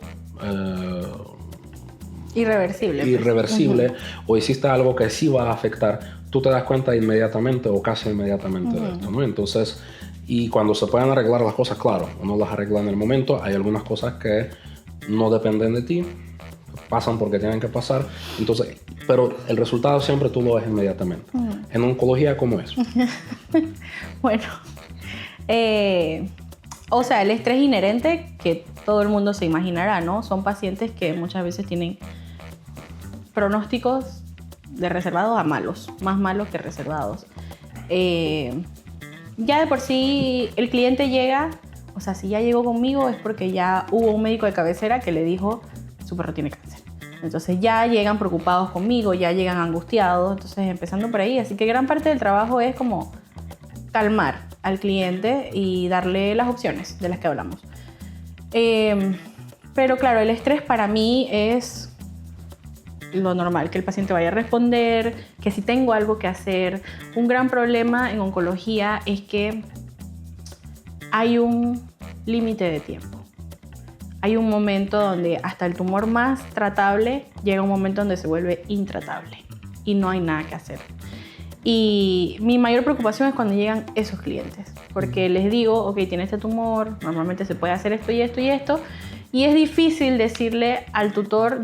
irreversible o hiciste algo que sí va a afectar. Tú te das cuenta inmediatamente o casi inmediatamente de esto, ¿no? Entonces, y cuando se pueden arreglar las cosas, claro, uno las arregla en el momento. Hay algunas cosas que no dependen de ti, pasan porque tienen que pasar. Entonces, pero el resultado siempre tú lo ves inmediatamente. En oncología, ¿cómo es? Bueno, o sea, el estrés inherente que todo el mundo se imaginará, ¿no? Son pacientes que muchas veces tienen pronósticos de reservados a malos, más malos que reservados. Ya de por sí el cliente llega, o sea, si ya llegó conmigo es porque ya hubo un médico de cabecera que le dijo su perro tiene cáncer. Entonces ya llegan preocupados conmigo, ya llegan angustiados, entonces empezando por ahí. Así que gran parte del trabajo es como calmar al cliente y darle las opciones de las que hablamos. Pero claro, el estrés para mí es lo normal, que el paciente vaya a responder, que si tengo algo que hacer. Un gran problema en oncología es que hay un límite de tiempo. Hay un momento donde hasta el tumor más tratable llega un momento donde se vuelve intratable y no hay nada que hacer. Y mi mayor preocupación es cuando llegan esos clientes, porque les digo, ok, tiene este tumor, normalmente se puede hacer esto y esto y esto, y es difícil decirle al tutor,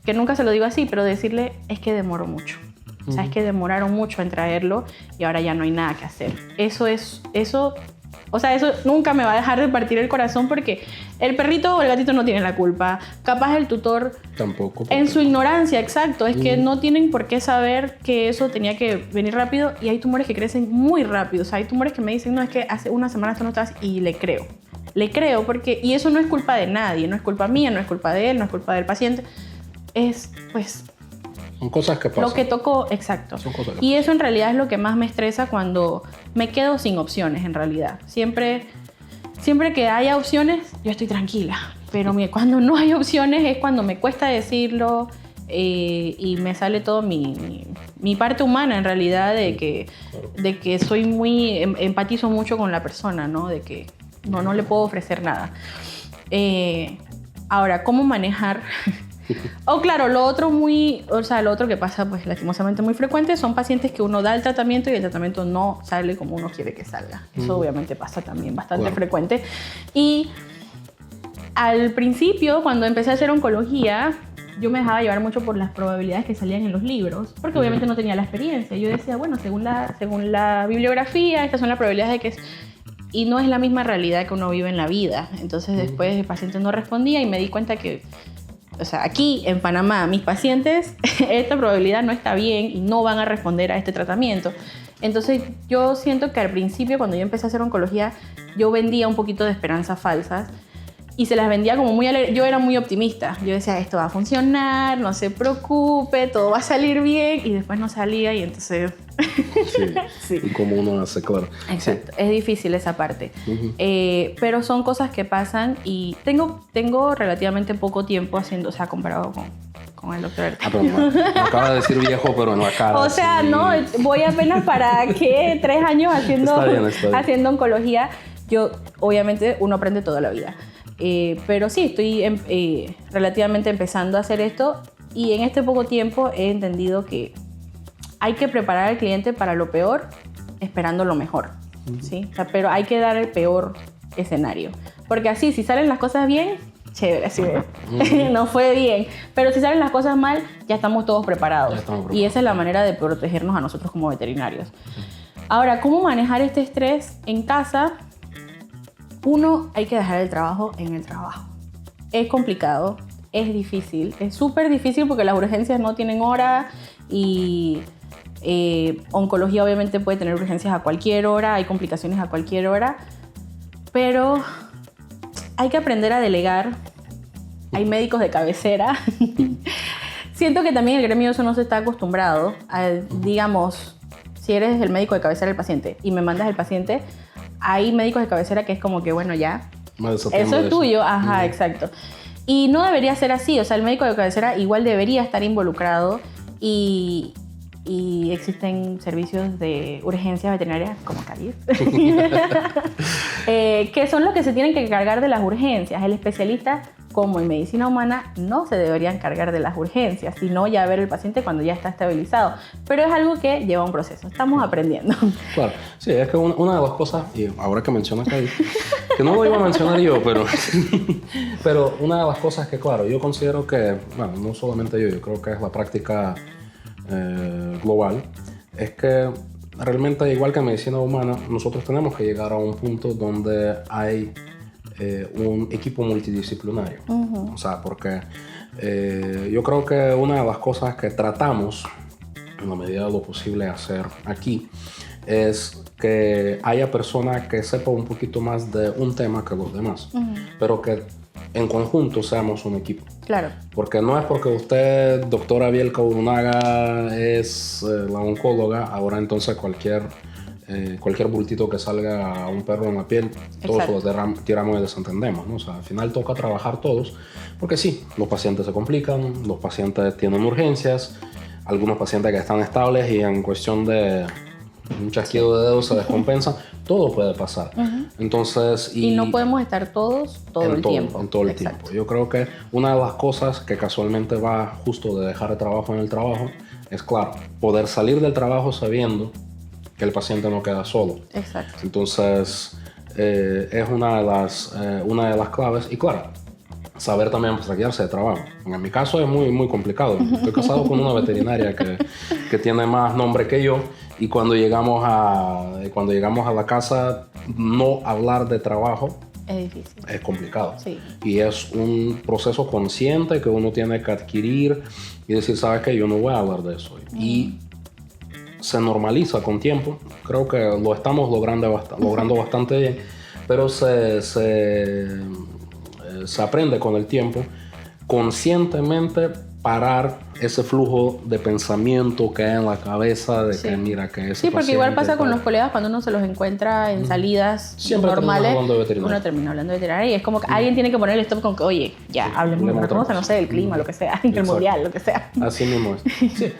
que nunca se lo digo así, pero decirle es que demoró mucho. O sea, es que demoraron mucho en traerlo y ahora ya no hay nada que hacer. Eso nunca me va a dejar de partir el corazón porque el perrito o el gatito no tienen la culpa. Capaz el tutor tampoco. En su ignorancia, exacto. Es que no tienen por qué saber que eso tenía que venir rápido y hay tumores que crecen muy rápido. O sea, hay tumores que me dicen, no, es que hace una semana esto no estás y le creo. Le creo porque, y eso no es culpa de nadie, no es culpa mía, no es culpa de él, no es culpa del paciente. Es, pues... Son cosas que pasan. Lo que tocó, exacto. Son cosas que y eso en realidad es lo que más me estresa cuando me quedo sin opciones, en realidad. Siempre que haya opciones, yo estoy tranquila. Pero cuando no hay opciones es cuando me cuesta decirlo y me sale todo mi parte humana, en realidad, de que soy muy... empatizo mucho con la persona, ¿no? De que no le puedo ofrecer nada. Ahora, ¿cómo manejar...? Claro, lo otro que pasa, pues lastimosamente muy frecuente, son pacientes que uno da el tratamiento y el tratamiento no sale como uno quiere que salga. Eso obviamente pasa también bastante frecuente. Y al principio, cuando empecé a hacer oncología, yo me dejaba llevar mucho por las probabilidades que salían en los libros, porque obviamente no tenía la experiencia. Yo decía, bueno, según la bibliografía, estas son las probabilidades de que... Y no es la misma realidad que uno vive en la vida. Entonces después el paciente no respondía y me di cuenta que... O sea, aquí en Panamá, mis pacientes, esta probabilidad no está bien y no van a responder a este tratamiento. Entonces, yo siento que al principio, cuando yo empecé a hacer oncología, yo vendía un poquito de esperanzas falsas y se las vendía como muy alegre. Yo era muy optimista. Yo decía, esto va a funcionar, no se preocupe, todo va a salir bien. Y después no salía y entonces... Sí. Y como uno hace, claro. Exacto. Sí. Es difícil esa parte. Pero son cosas que pasan y tengo relativamente poco tiempo haciendo, o sea, comparado con el doctor Herta. Pero me acaba de decir viejo, pero en la cara. O sea, no, voy apenas para, 3 años haciendo haciendo oncología. Yo, obviamente, uno aprende toda la vida. Pero sí, estoy relativamente empezando a hacer esto y en este poco tiempo he entendido que hay que preparar al cliente para lo peor esperando lo mejor, ¿sí? O sea, pero hay que dar el peor escenario. Porque así, si salen las cosas bien, chévere, así no fue bien. Pero si salen las cosas mal, ya estamos todos preparados. Y esa es la manera de protegernos a nosotros como veterinarios. Ahora, ¿cómo manejar este estrés en casa? Uno, hay que dejar el trabajo en el trabajo. Es complicado, es difícil, es súper difícil porque las urgencias no tienen hora y oncología obviamente puede tener urgencias a cualquier hora, hay complicaciones a cualquier hora, pero hay que aprender a delegar hay médicos de cabecera. Siento que también el gremio eso no se está acostumbrado. Digamos, si eres el médico de cabecera del paciente y me mandas el paciente, hay médicos de cabecera que es como que, bueno, ya, eso es tuyo. Ajá, exacto. Y no debería ser así. O sea, el médico de cabecera igual debería estar involucrado y existen servicios de urgencias veterinarias como CARIF, que son los que se tienen que encargar de las urgencias. El especialista, como en medicina humana, no se debería encargar de las urgencias, sino ya ver el paciente cuando ya está estabilizado. Pero es algo que lleva un proceso. Estamos aprendiendo. Claro. Sí, es que una de las cosas, y ahora que mencionas CARIF, que no lo iba a mencionar yo, pero una de las cosas que, claro, yo considero que, bueno, no solamente yo creo que es la práctica global, es que realmente, igual que en medicina humana, nosotros tenemos que llegar a un punto donde hay un equipo multidisciplinario. O sea, porque yo creo que una de las cosas que tratamos, en la medida de lo posible, hacer aquí, es que haya personas que sepan un poquito más de un tema que los demás, pero que en conjunto seamos un equipo. Claro. Porque no es porque usted, doctora Bielka Urunaga, es la oncóloga, ahora entonces cualquier bultito que salga a un perro en la piel, todos los tiramos y desentendemos, ¿no? O sea, al final toca trabajar todos, porque sí, los pacientes se complican, los pacientes tienen urgencias, algunos pacientes que están estables y en cuestión de un chasquido de dedos se descompensan, todo puede pasar. Entonces, y no podemos estar todos todo el tiempo. En todo el tiempo. Yo creo que una de las cosas que casualmente va justo de dejar el trabajo en el trabajo es, claro, poder salir del trabajo sabiendo que el paciente no queda solo. Exacto. Entonces, es una de las claves. Y claro, saber también abstraerse de trabajo. En mi caso es muy, muy complicado. Estoy casado con una veterinaria que tiene más nombre que yo, y cuando llegamos a la casa, no hablar de trabajo es difícil. Es complicado. Sí. Y es un proceso consciente que uno tiene que adquirir y decir, ¿sabes qué? Yo no voy a hablar de eso. Y se normaliza con tiempo. Creo que lo estamos logrando bastante bien, pero se aprende con el tiempo conscientemente parar ese flujo de pensamiento que hay en la cabeza de que mira que ese sí, porque igual pasa con los colegas cuando uno se los encuentra en salidas siempre normales, uno termina hablando de veterinaria y es como que alguien tiene que poner el stop con que, oye, ya, hablemos de una cosa, no sé, del clima, lo que sea, del mundial, lo que sea. Así mismo es. Sí,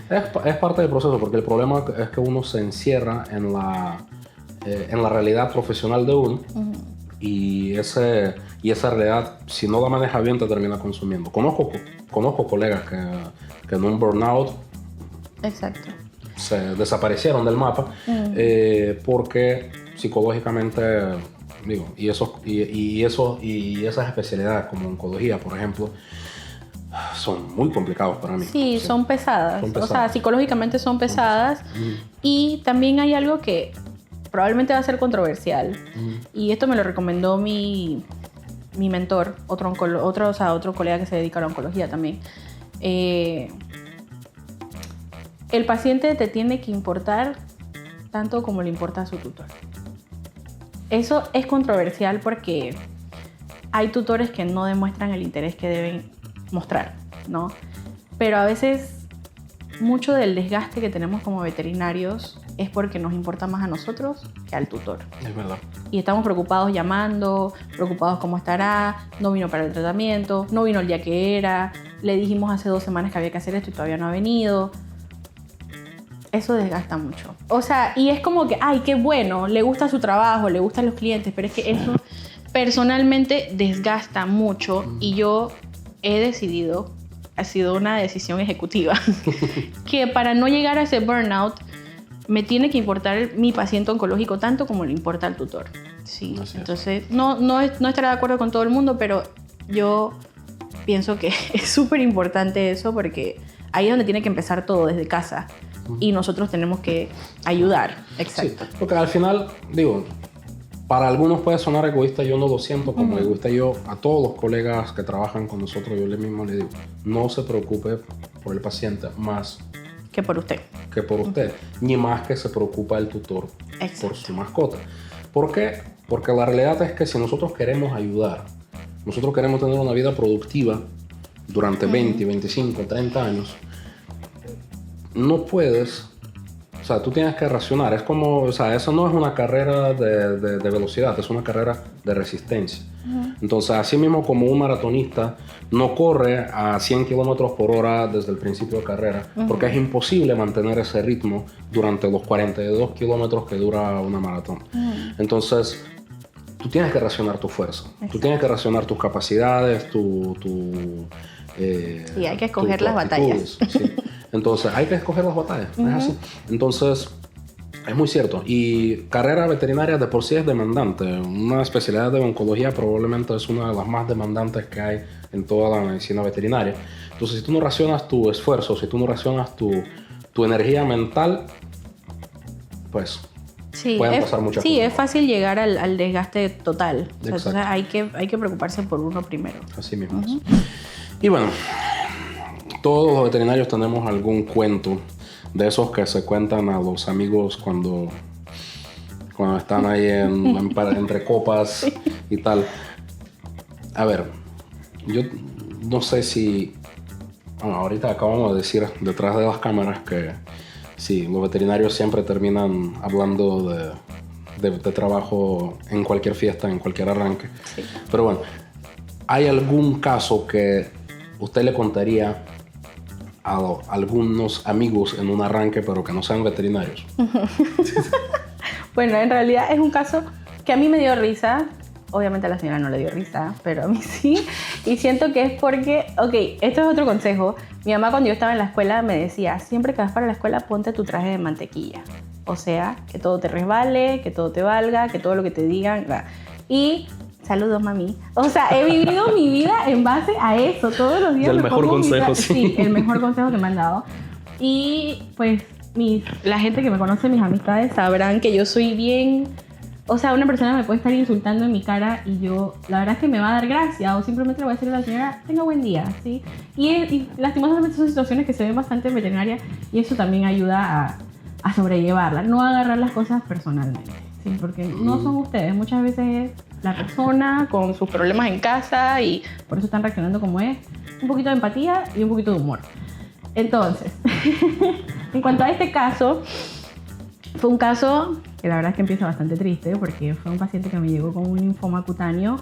es parte del proceso, porque el problema es que uno se encierra en la realidad profesional de uno. Y esa realidad, si no la maneja bien, te termina consumiendo. Conozco colegas que en un burnout se desaparecieron del mapa porque psicológicamente, digo, y esas especialidades como oncología, por ejemplo, son muy complicados para mí. Sí, son pesadas. O sea, psicológicamente son pesadas. Y también hay algo que probablemente va a ser controversial. Y esto me lo recomendó mi mentor, otro colega que se dedica a la oncología también. El paciente te tiene que importar tanto como le importa a su tutor. Eso es controversial porque hay tutores que no demuestran el interés que deben mostrar, ¿no? Pero a veces mucho del desgaste que tenemos como veterinarios es porque nos importa más a nosotros que al tutor. Es verdad. Y estamos preocupados llamando, preocupados cómo estará, no vino para el tratamiento, no vino el día que era, le dijimos hace 2 semanas que había que hacer esto y todavía no ha venido. Eso desgasta mucho. O sea, y es como que, ay, qué bueno, le gusta su trabajo, le gustan los clientes, pero es que eso personalmente desgasta mucho y yo he decidido, ha sido una decisión ejecutiva, que para no llegar a ese burnout me tiene que importar mi paciente oncológico tanto como le importa al tutor. Sí. Entonces, no estaré de acuerdo con todo el mundo, pero yo pienso que es súper importante eso porque ahí es donde tiene que empezar todo, desde casa. Y nosotros tenemos que ayudar. Exacto. Sí, porque al final, digo, para algunos puede sonar egoísta, yo no lo siento como egoísta. Yo a todos los colegas que trabajan con nosotros, yo mismo les digo, no se preocupe por el paciente más que por usted. Ni más que se preocupa el tutor por su mascota. ¿Por qué? Porque la realidad es que si nosotros queremos ayudar, nosotros queremos tener una vida productiva, durante 20, 25, 30 años, no puedes... O sea, tú tienes que racionar. Es como... O sea, eso no es una carrera de velocidad, es una carrera de resistencia. Entonces, así mismo como un maratonista no corre a 100 kilómetros por hora desde el principio de carrera, porque es imposible mantener ese ritmo durante los 42 kilómetros que dura una maratón. Entonces, tú tienes que racionar tu fuerza. Tú tienes que racionar tus capacidades, y hay que escoger las batallas. Sí. Entonces, hay que escoger las batallas. Es así. Entonces, es muy cierto. Y carrera veterinaria de por sí es demandante. Una especialidad de oncología probablemente es una de las más demandantes que hay en toda la medicina veterinaria. Entonces, si tú no racionas tu esfuerzo, si tú no racionas tu energía mental, pues pueden pasar muchas cosas. Sí, es fácil llegar al desgaste total. O sea, entonces hay que preocuparse por uno primero. Así mismo es. Y bueno, todos los veterinarios tenemos algún cuento de esos que se cuentan a los amigos cuando están ahí entre copas y tal. A ver, yo no sé si... Bueno, ahorita acabamos de decir detrás de las cámaras que sí, los veterinarios siempre terminan hablando de trabajo en cualquier fiesta, en cualquier arranque. Sí. Pero bueno, ¿hay algún caso que usted le contaría a algunos amigos en un arranque, pero que no sean veterinarios? Bueno, en realidad es un caso que a mí me dio risa. Obviamente a la señora no le dio risa, pero a mí sí. Y siento que es porque... Ok, esto es otro consejo. Mi mamá cuando yo estaba en la escuela me decía, siempre que vas para la escuela ponte tu traje de mantequilla. O sea, que todo te resbale, que todo te valga, que todo lo que te digan... Y... Saludos, mami. O sea, he vivido mi vida en base a eso. Todos los días. El mejor consejo, sí, el mejor consejo que me han dado. Y pues la gente que me conoce, mis amistades, sabrán que yo soy bien... O sea, una persona me puede estar insultando en mi cara y yo, la verdad es que me va a dar gracia o simplemente le voy a decir a la señora, tenga buen día, ¿sí? Y lastimosamente son situaciones que se ven bastante en veterinaria y eso también ayuda a sobrellevarla. No agarrar las cosas personalmente, ¿sí? Porque no son ustedes. Muchas veces es la persona con sus problemas en casa y por eso están reaccionando como es. Un poquito de empatía y un poquito de humor. Entonces, en cuanto a este caso, fue un caso que la verdad es que empieza bastante triste porque fue un paciente que me llegó con un linfoma cutáneo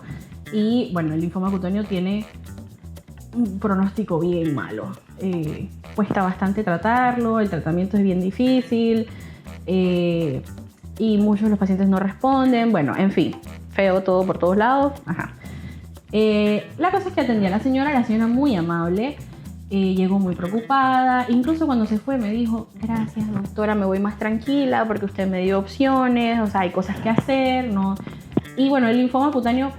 y bueno, el linfoma cutáneo tiene un pronóstico bien malo. Cuesta bastante tratarlo, el tratamiento es bien difícil y muchos de los pacientes no responden. Bueno, en fin, feo todo por todos lados. Ajá. La cosa es que atendí a la señora muy amable. Llegó muy preocupada, incluso cuando se fue me dijo, gracias doctora, me voy más tranquila porque usted me dio opciones, o sea, hay cosas que hacer, ¿no? Y bueno, el linfoma cutáneo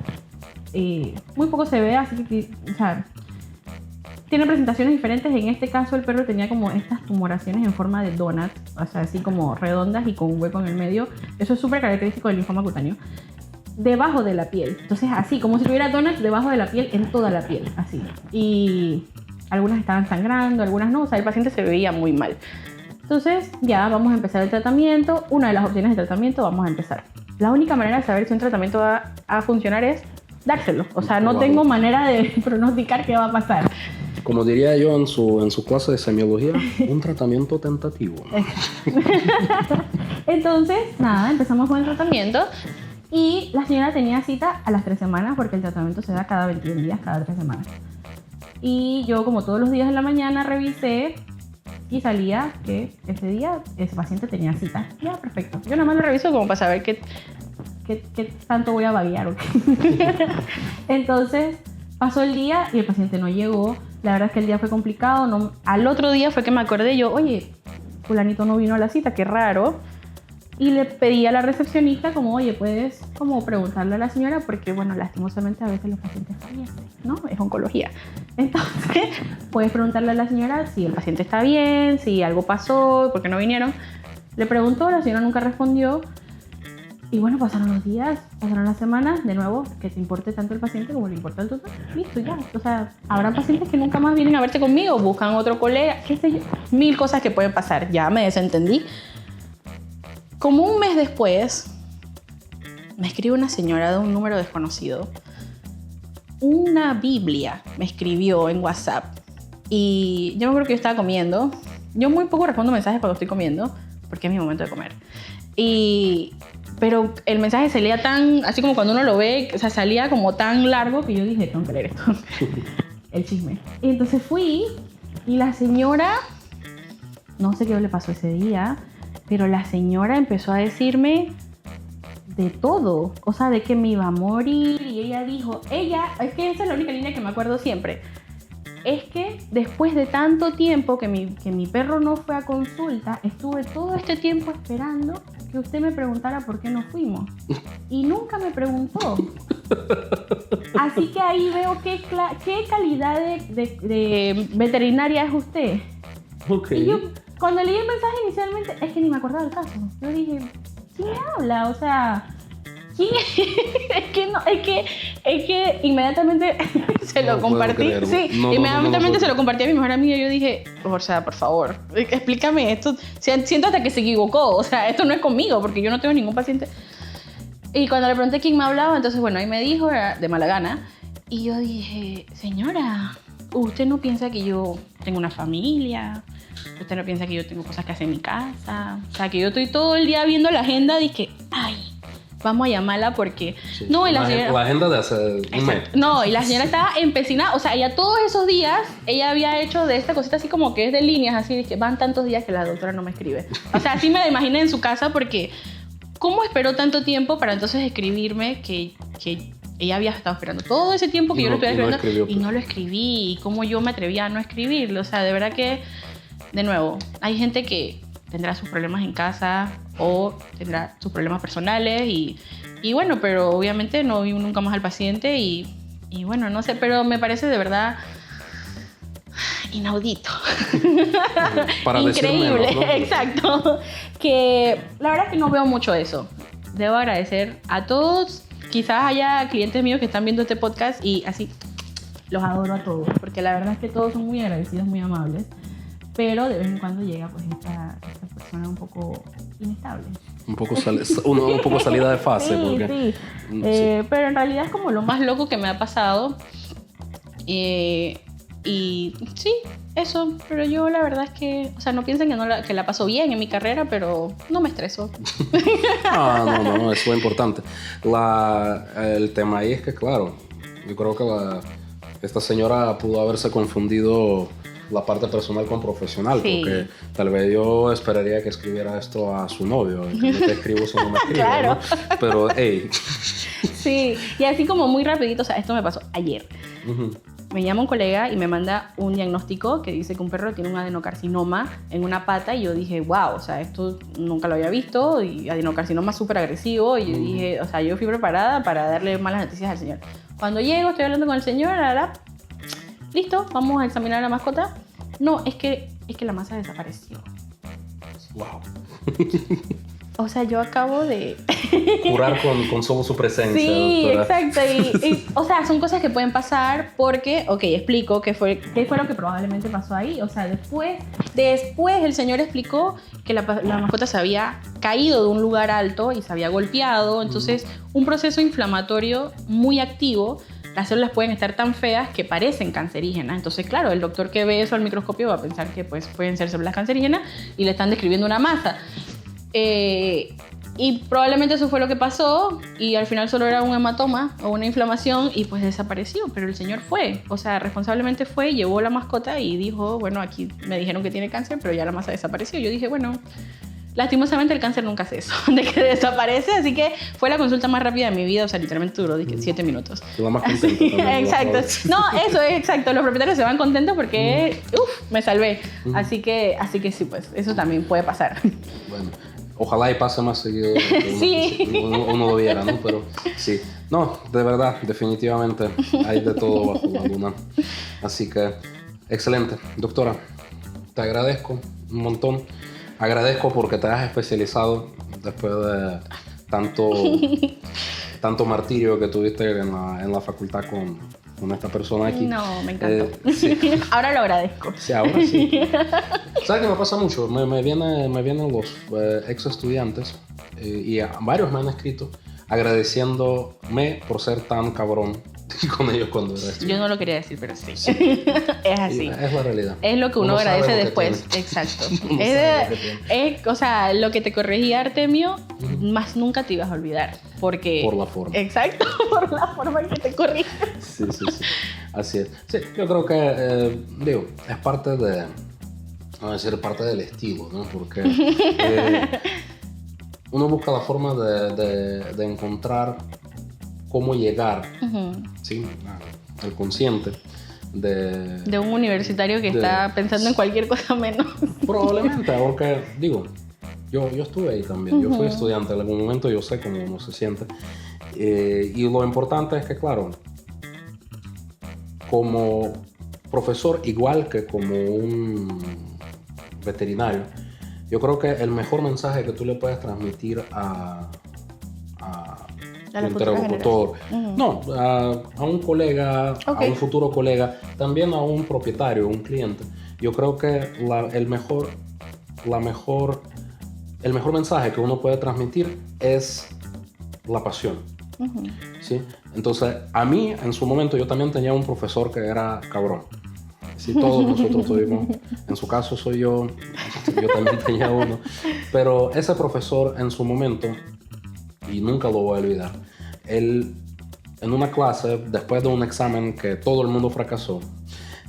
muy poco se ve, así que, o sea, tiene presentaciones diferentes. En este caso el perro tenía como estas tumoraciones en forma de donut, o sea, así como redondas y con un hueco en el medio. Eso es súper característico del linfoma cutáneo. Debajo de la piel, entonces así, como si tuviera donuts debajo de la piel, en toda la piel, así. Y... algunas estaban sangrando, algunas no, o sea, el paciente se veía muy mal. Entonces, ya vamos a empezar el tratamiento. Una de las opciones de tratamiento, vamos a empezar. La única manera de saber si un tratamiento va a funcionar es dárselo. O sea, no tengo manera de pronosticar qué va a pasar. Como diría yo en su clase de semiología, un tratamiento tentativo. Entonces, nada, empezamos con el tratamiento. Y la señora tenía cita a las 3 semanas porque el tratamiento se da cada 21 días, cada 3 semanas. Y yo, como todos los días de la mañana, revisé y salía que ese día ese paciente tenía cita. Ya, perfecto. Yo nada más lo reviso como para saber qué tanto voy a vaguear o qué. Entonces, pasó el día y el paciente no llegó. La verdad es que el día fue complicado. No, al otro día fue que me acordé yo, oye, fulanito no vino a la cita, qué raro. Y le pedí a la recepcionista como, oye, puedes como preguntarle a la señora porque, bueno, lastimosamente a veces los pacientes fallecen, ¿no? Es oncología. Entonces, puedes preguntarle a la señora si el paciente está bien, si algo pasó, por qué no vinieron. Le preguntó, la señora nunca respondió. Y bueno, pasaron los días, pasaron las semanas, de nuevo, que te importe tanto el paciente como le importa el doctor. Listo, ya. O sea, habrá pacientes que nunca más vienen a verte conmigo, buscan otro colega, qué sé yo. 1000 cosas que pueden pasar. Ya me desentendí. Como un mes después, me escribe una señora de un número desconocido una Biblia me escribió en WhatsApp. Y yo me acuerdo que yo estaba comiendo. Yo muy poco respondo mensajes cuando estoy comiendo, porque es mi momento de comer. Pero el mensaje salía tan, así como cuando uno lo ve, o sea, salía como tan largo que yo dije, tengo que leer esto. El chisme. Y entonces fui y la señora, no sé qué le pasó ese día, pero la señora empezó a decirme de todo. O sea, de que me iba a morir. Y ella dijo, es que esa es la única línea que me acuerdo siempre. Es que después de tanto tiempo que mi perro no fue a consulta, estuve todo este tiempo esperando que usted me preguntara por qué no fuimos. Y nunca me preguntó. Así que ahí veo qué calidad de veterinaria es usted. Okay. Y yo, cuando leí el mensaje inicialmente, es que ni me acordaba del caso. Yo dije, ¿quién habla? O sea, ¿quién? es que inmediatamente se lo compartí. Sí, inmediatamente se lo compartí a mi mejor amiga y yo dije, o sea, por favor, explícame esto. Siento hasta que se equivocó. O sea, esto no es conmigo porque yo no tengo ningún paciente. Y cuando le pregunté quién me hablaba, entonces, bueno, ahí me dijo, era de mala gana. Y yo dije, señora, ¿usted no piensa que yo tengo una familia? ¿Usted no piensa que yo tengo cosas que hacer en mi casa? O sea, que yo estoy todo el día viendo la agenda y que, ay, vamos a llamarla porque... Sí. No, y la agenda de hace un mes. No, y la señora estaba empecinada. O sea, ella todos esos días, ella había hecho de esta cosita así como que es de líneas, así de que van tantos días que la doctora no me escribe. O sea, así me la imaginé en su casa porque... ¿Cómo esperó tanto tiempo para entonces escribirme que ella había estado esperando todo ese tiempo que yo lo estuviera escribiendo y no lo escribí? ¿Y cómo yo me atrevía a no escribirlo? O sea, de verdad que, de nuevo, hay gente que tendrá sus problemas en casa o tendrá sus problemas personales y bueno, pero obviamente no vi nunca más al paciente y bueno, no sé, pero me parece de verdad... inaudito. Para increíble, decir menos, ¿no? Exacto. Que la verdad es que no veo mucho eso. Debo agradecer a todos. Quizás haya clientes míos que están viendo este podcast y así los adoro a todos, porque la verdad es que todos son muy agradecidos, muy amables, pero de vez en cuando llega pues esta persona un poco inestable. Un poco salida de fase. Sí, porque, sí. sí. Pero en realidad es como lo más loco que me ha pasado. Y sí, eso, pero yo la verdad es que, o sea, no piensen que la paso bien en mi carrera, pero no me estreso. No, eso es importante. El tema ahí es que, claro, yo creo que esta señora pudo haberse confundido la parte personal con profesional, sí. Porque tal vez yo esperaría que escribiera esto a su novio, que yo te escribo si no me escribe, claro. ¿No? Pero, hey. Sí, y así como muy rapidito, o sea, esto me pasó ayer. Uh-huh. Me llama un colega y me manda un diagnóstico que dice que un perro tiene un adenocarcinoma en una pata y yo dije, wow, o sea, esto nunca lo había visto y adenocarcinoma súper agresivo y yo dije, o sea, yo fui preparada para darle malas noticias al señor. Cuando llego, estoy hablando con el señor, listo, vamos a examinar a la mascota. No, es que la masa desapareció. Wow. O sea, yo acabo de... curar con solo su presencia. Sí, doctora. Exacto. Y, o sea, son cosas que pueden pasar porque... Ok, explico qué fue lo que probablemente pasó ahí. O sea, después el señor explicó que la mascota se había caído de un lugar alto y se había golpeado. Entonces, un proceso inflamatorio muy activo. Las células pueden estar tan feas que parecen cancerígenas. Entonces, claro, el doctor que ve eso al microscopio va a pensar que pues, pueden ser células cancerígenas y le están describiendo una masa. Y probablemente eso fue lo que pasó y al final solo era un hematoma o una inflamación y pues desapareció, pero el señor fue, o sea, responsablemente fue, llevó la mascota y dijo, bueno, aquí me dijeron que tiene cáncer, pero ya la masa desapareció. Yo dije, bueno, lastimosamente el cáncer nunca hace eso, de que desaparece, así que fue la consulta más rápida de mi vida, o sea, literalmente duró 7 minutos. Y va más contento también. Exacto. No, eso es exacto, los propietarios se van contentos porque, me salvé. Así que sí, pues, eso también puede pasar. Bueno. Ojalá y pase más seguido. Sí. Uno lo viera, ¿no? Pero sí. No, de verdad, definitivamente hay de todo bajo la luna. Así que, excelente. Doctora, te agradezco un montón. Agradezco porque te has especializado después de tanto martirio que tuviste en la facultad con esta persona aquí. No, me encantó. Sí. Ahora lo agradezco. Sí, ahora sí. ¿Sabes qué me pasa mucho? Me vienen los ex estudiantes y varios me han escrito agradeciéndome por ser tan cabrón con ellos cuando era estudiante. Yo no lo quería decir, pero sí. Es así. Es la realidad. Es lo que uno agradece después. Exacto. O sea, lo que te corregía Artemio, más nunca te ibas a olvidar. Porque... Por la forma. Exacto, por la forma en que te corrige. Sí. Así es. Sí, yo creo que, es parte de... Vamos a decir, parte del estilo, ¿no? Porque uno busca la forma de encontrar cómo llegar, ¿sí? Al consciente de un universitario que está pensando en cualquier cosa menos. Probablemente, porque, yo estuve ahí también. Yo fui estudiante en algún momento, yo sé cómo uno se siente. Y lo importante es que, claro, como profesor, igual que como un veterinario, yo creo que el mejor mensaje que tú le puedes transmitir a tu interlocutor, no, a un colega, a un futuro colega, también a un propietario, un cliente, yo creo que el mejor mensaje que uno puede transmitir es la pasión. ¿Sí? Entonces, a mí, en su momento, yo también tenía un profesor que era cabrón. Sí, todos nosotros tuvimos. En su caso soy yo también tenía uno. Pero ese profesor, en su momento, y nunca lo voy a olvidar, él, en una clase, después de un examen que todo el mundo fracasó,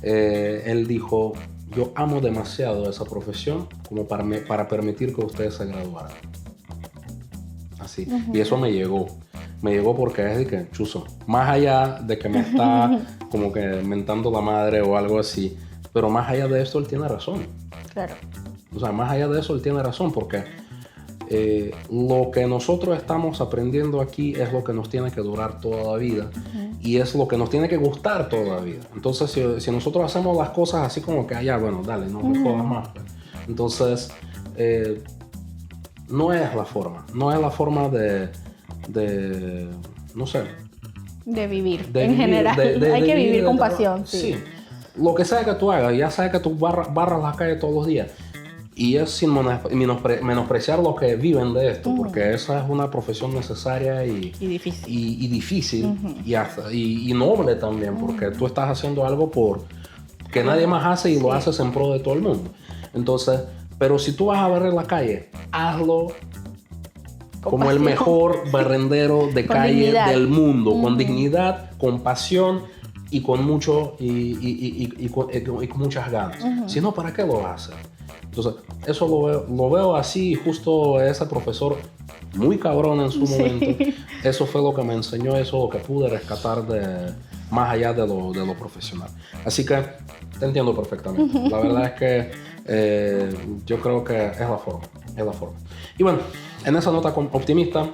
él dijo: yo amo demasiado esa profesión como para permitir que ustedes se graduaran. Así. Y eso me llegó porque es de que, chuzo, más allá de que me está como que mentando la madre o algo así, pero más allá de esto él tiene razón. Claro. O sea, más allá de eso él tiene razón, porque lo que nosotros estamos aprendiendo aquí es lo que nos tiene que durar toda la vida y es lo que nos tiene que gustar toda la vida. Entonces, si nosotros hacemos las cosas así como que, bueno, dale, no me jodas más, pues. Entonces, no es la forma de no sé, de vivir en general. Hay que vivir con pasión. Sí. Lo que sea que tú hagas, ya sea que tú barras las calles todos los días, y es sin menospreciar los que viven de esto, porque esa es una profesión necesaria y difícil y noble también, porque tú estás haciendo algo que nadie más hace y lo haces en pro de todo el mundo. Entonces, pero si tú vas a barrer la calle, hazlo como el mejor barrendero de calle del mundo, con dignidad, con pasión y con mucho y con muchas ganas. Si no, ¿para qué lo haces? Entonces, eso lo veo así. Justo ese profesor, muy cabrón en su momento, eso fue lo que me enseñó, eso lo que pude rescatar más allá de lo profesional. Así que te entiendo perfectamente. La verdad es que yo creo que es la forma. Y bueno, en esa nota optimista,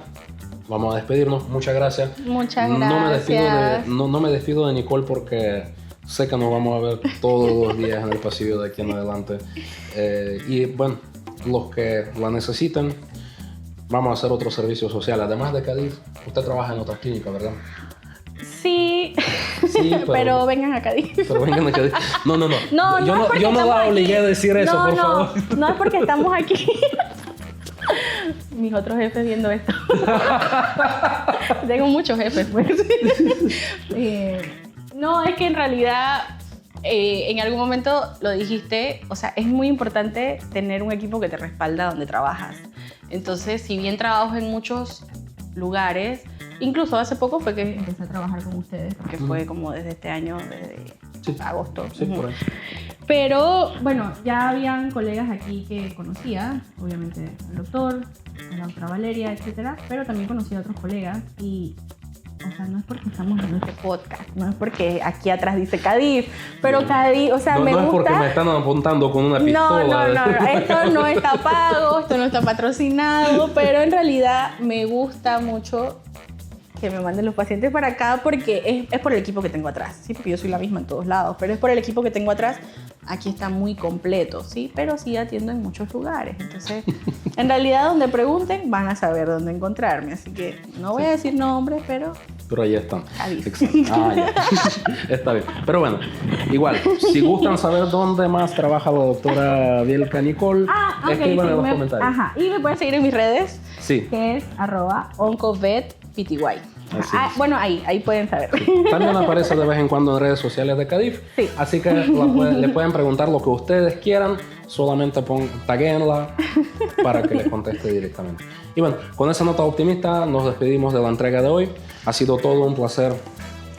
vamos a despedirnos. Muchas gracias. Muchas gracias. No me despido de Nicole porque sé que nos vamos a ver todos los días en el pasillo de aquí en adelante. Y bueno, los que la necesiten, vamos a hacer otro servicio social. Además de Cádiz, usted trabaja en otras clínicas, ¿verdad? Sí, pero vengan a Cádiz. No. Yo no la obligué a decir eso, por favor. No es porque estamos aquí. Mis otros jefes viendo esto. Tengo muchos jefes, pues. No, es que en realidad en algún momento lo dijiste, o sea, es muy importante tener un equipo que te respalda donde trabajas. Entonces, si bien trabajo en muchos lugares, incluso hace poco fue que empecé a trabajar con ustedes, porque fue como desde este año, desde agosto. Sí, por ahí. Pero bueno, ya habían colegas aquí que conocía, obviamente el doctor, la doctora Valeria, etcétera, pero también conocí a otros colegas y, o sea, no es porque estamos en este podcast, no es porque aquí atrás dice Cádiz, pero Cádiz, o sea, me gusta. No es porque me están apuntando con una pistola. No, esto no está pago, esto no está patrocinado, pero en realidad me gusta mucho que me manden los pacientes para acá porque es por el equipo que tengo atrás, ¿sí? Porque yo soy la misma en todos lados, pero es por el equipo que tengo atrás. Aquí está muy completo, ¿sí? Pero sí atiendo en muchos lugares. Entonces, en realidad, donde pregunten, van a saber dónde encontrarme. Así que no voy a decir nombres, pero ahí están. Ya. Está bien. Pero bueno, igual, si gustan saber dónde más trabaja la doctora Bielka Nicole, escriban en los comentarios. Y me pueden seguir en mis redes, sí, que es @oncovetpty. Bueno, ahí pueden saber. También aparece de vez en cuando en redes sociales de CADIF. Sí. Así que le pueden preguntar lo que ustedes quieran. Solamente taguéenla para que les conteste directamente. Y bueno, con esa nota optimista nos despedimos de la entrega de hoy. Ha sido todo un placer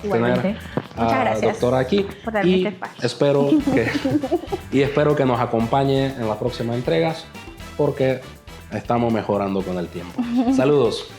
tener a la doctora aquí. Por darme y este espacio. espero que nos acompañe en las próximas entregas porque estamos mejorando con el tiempo. Saludos.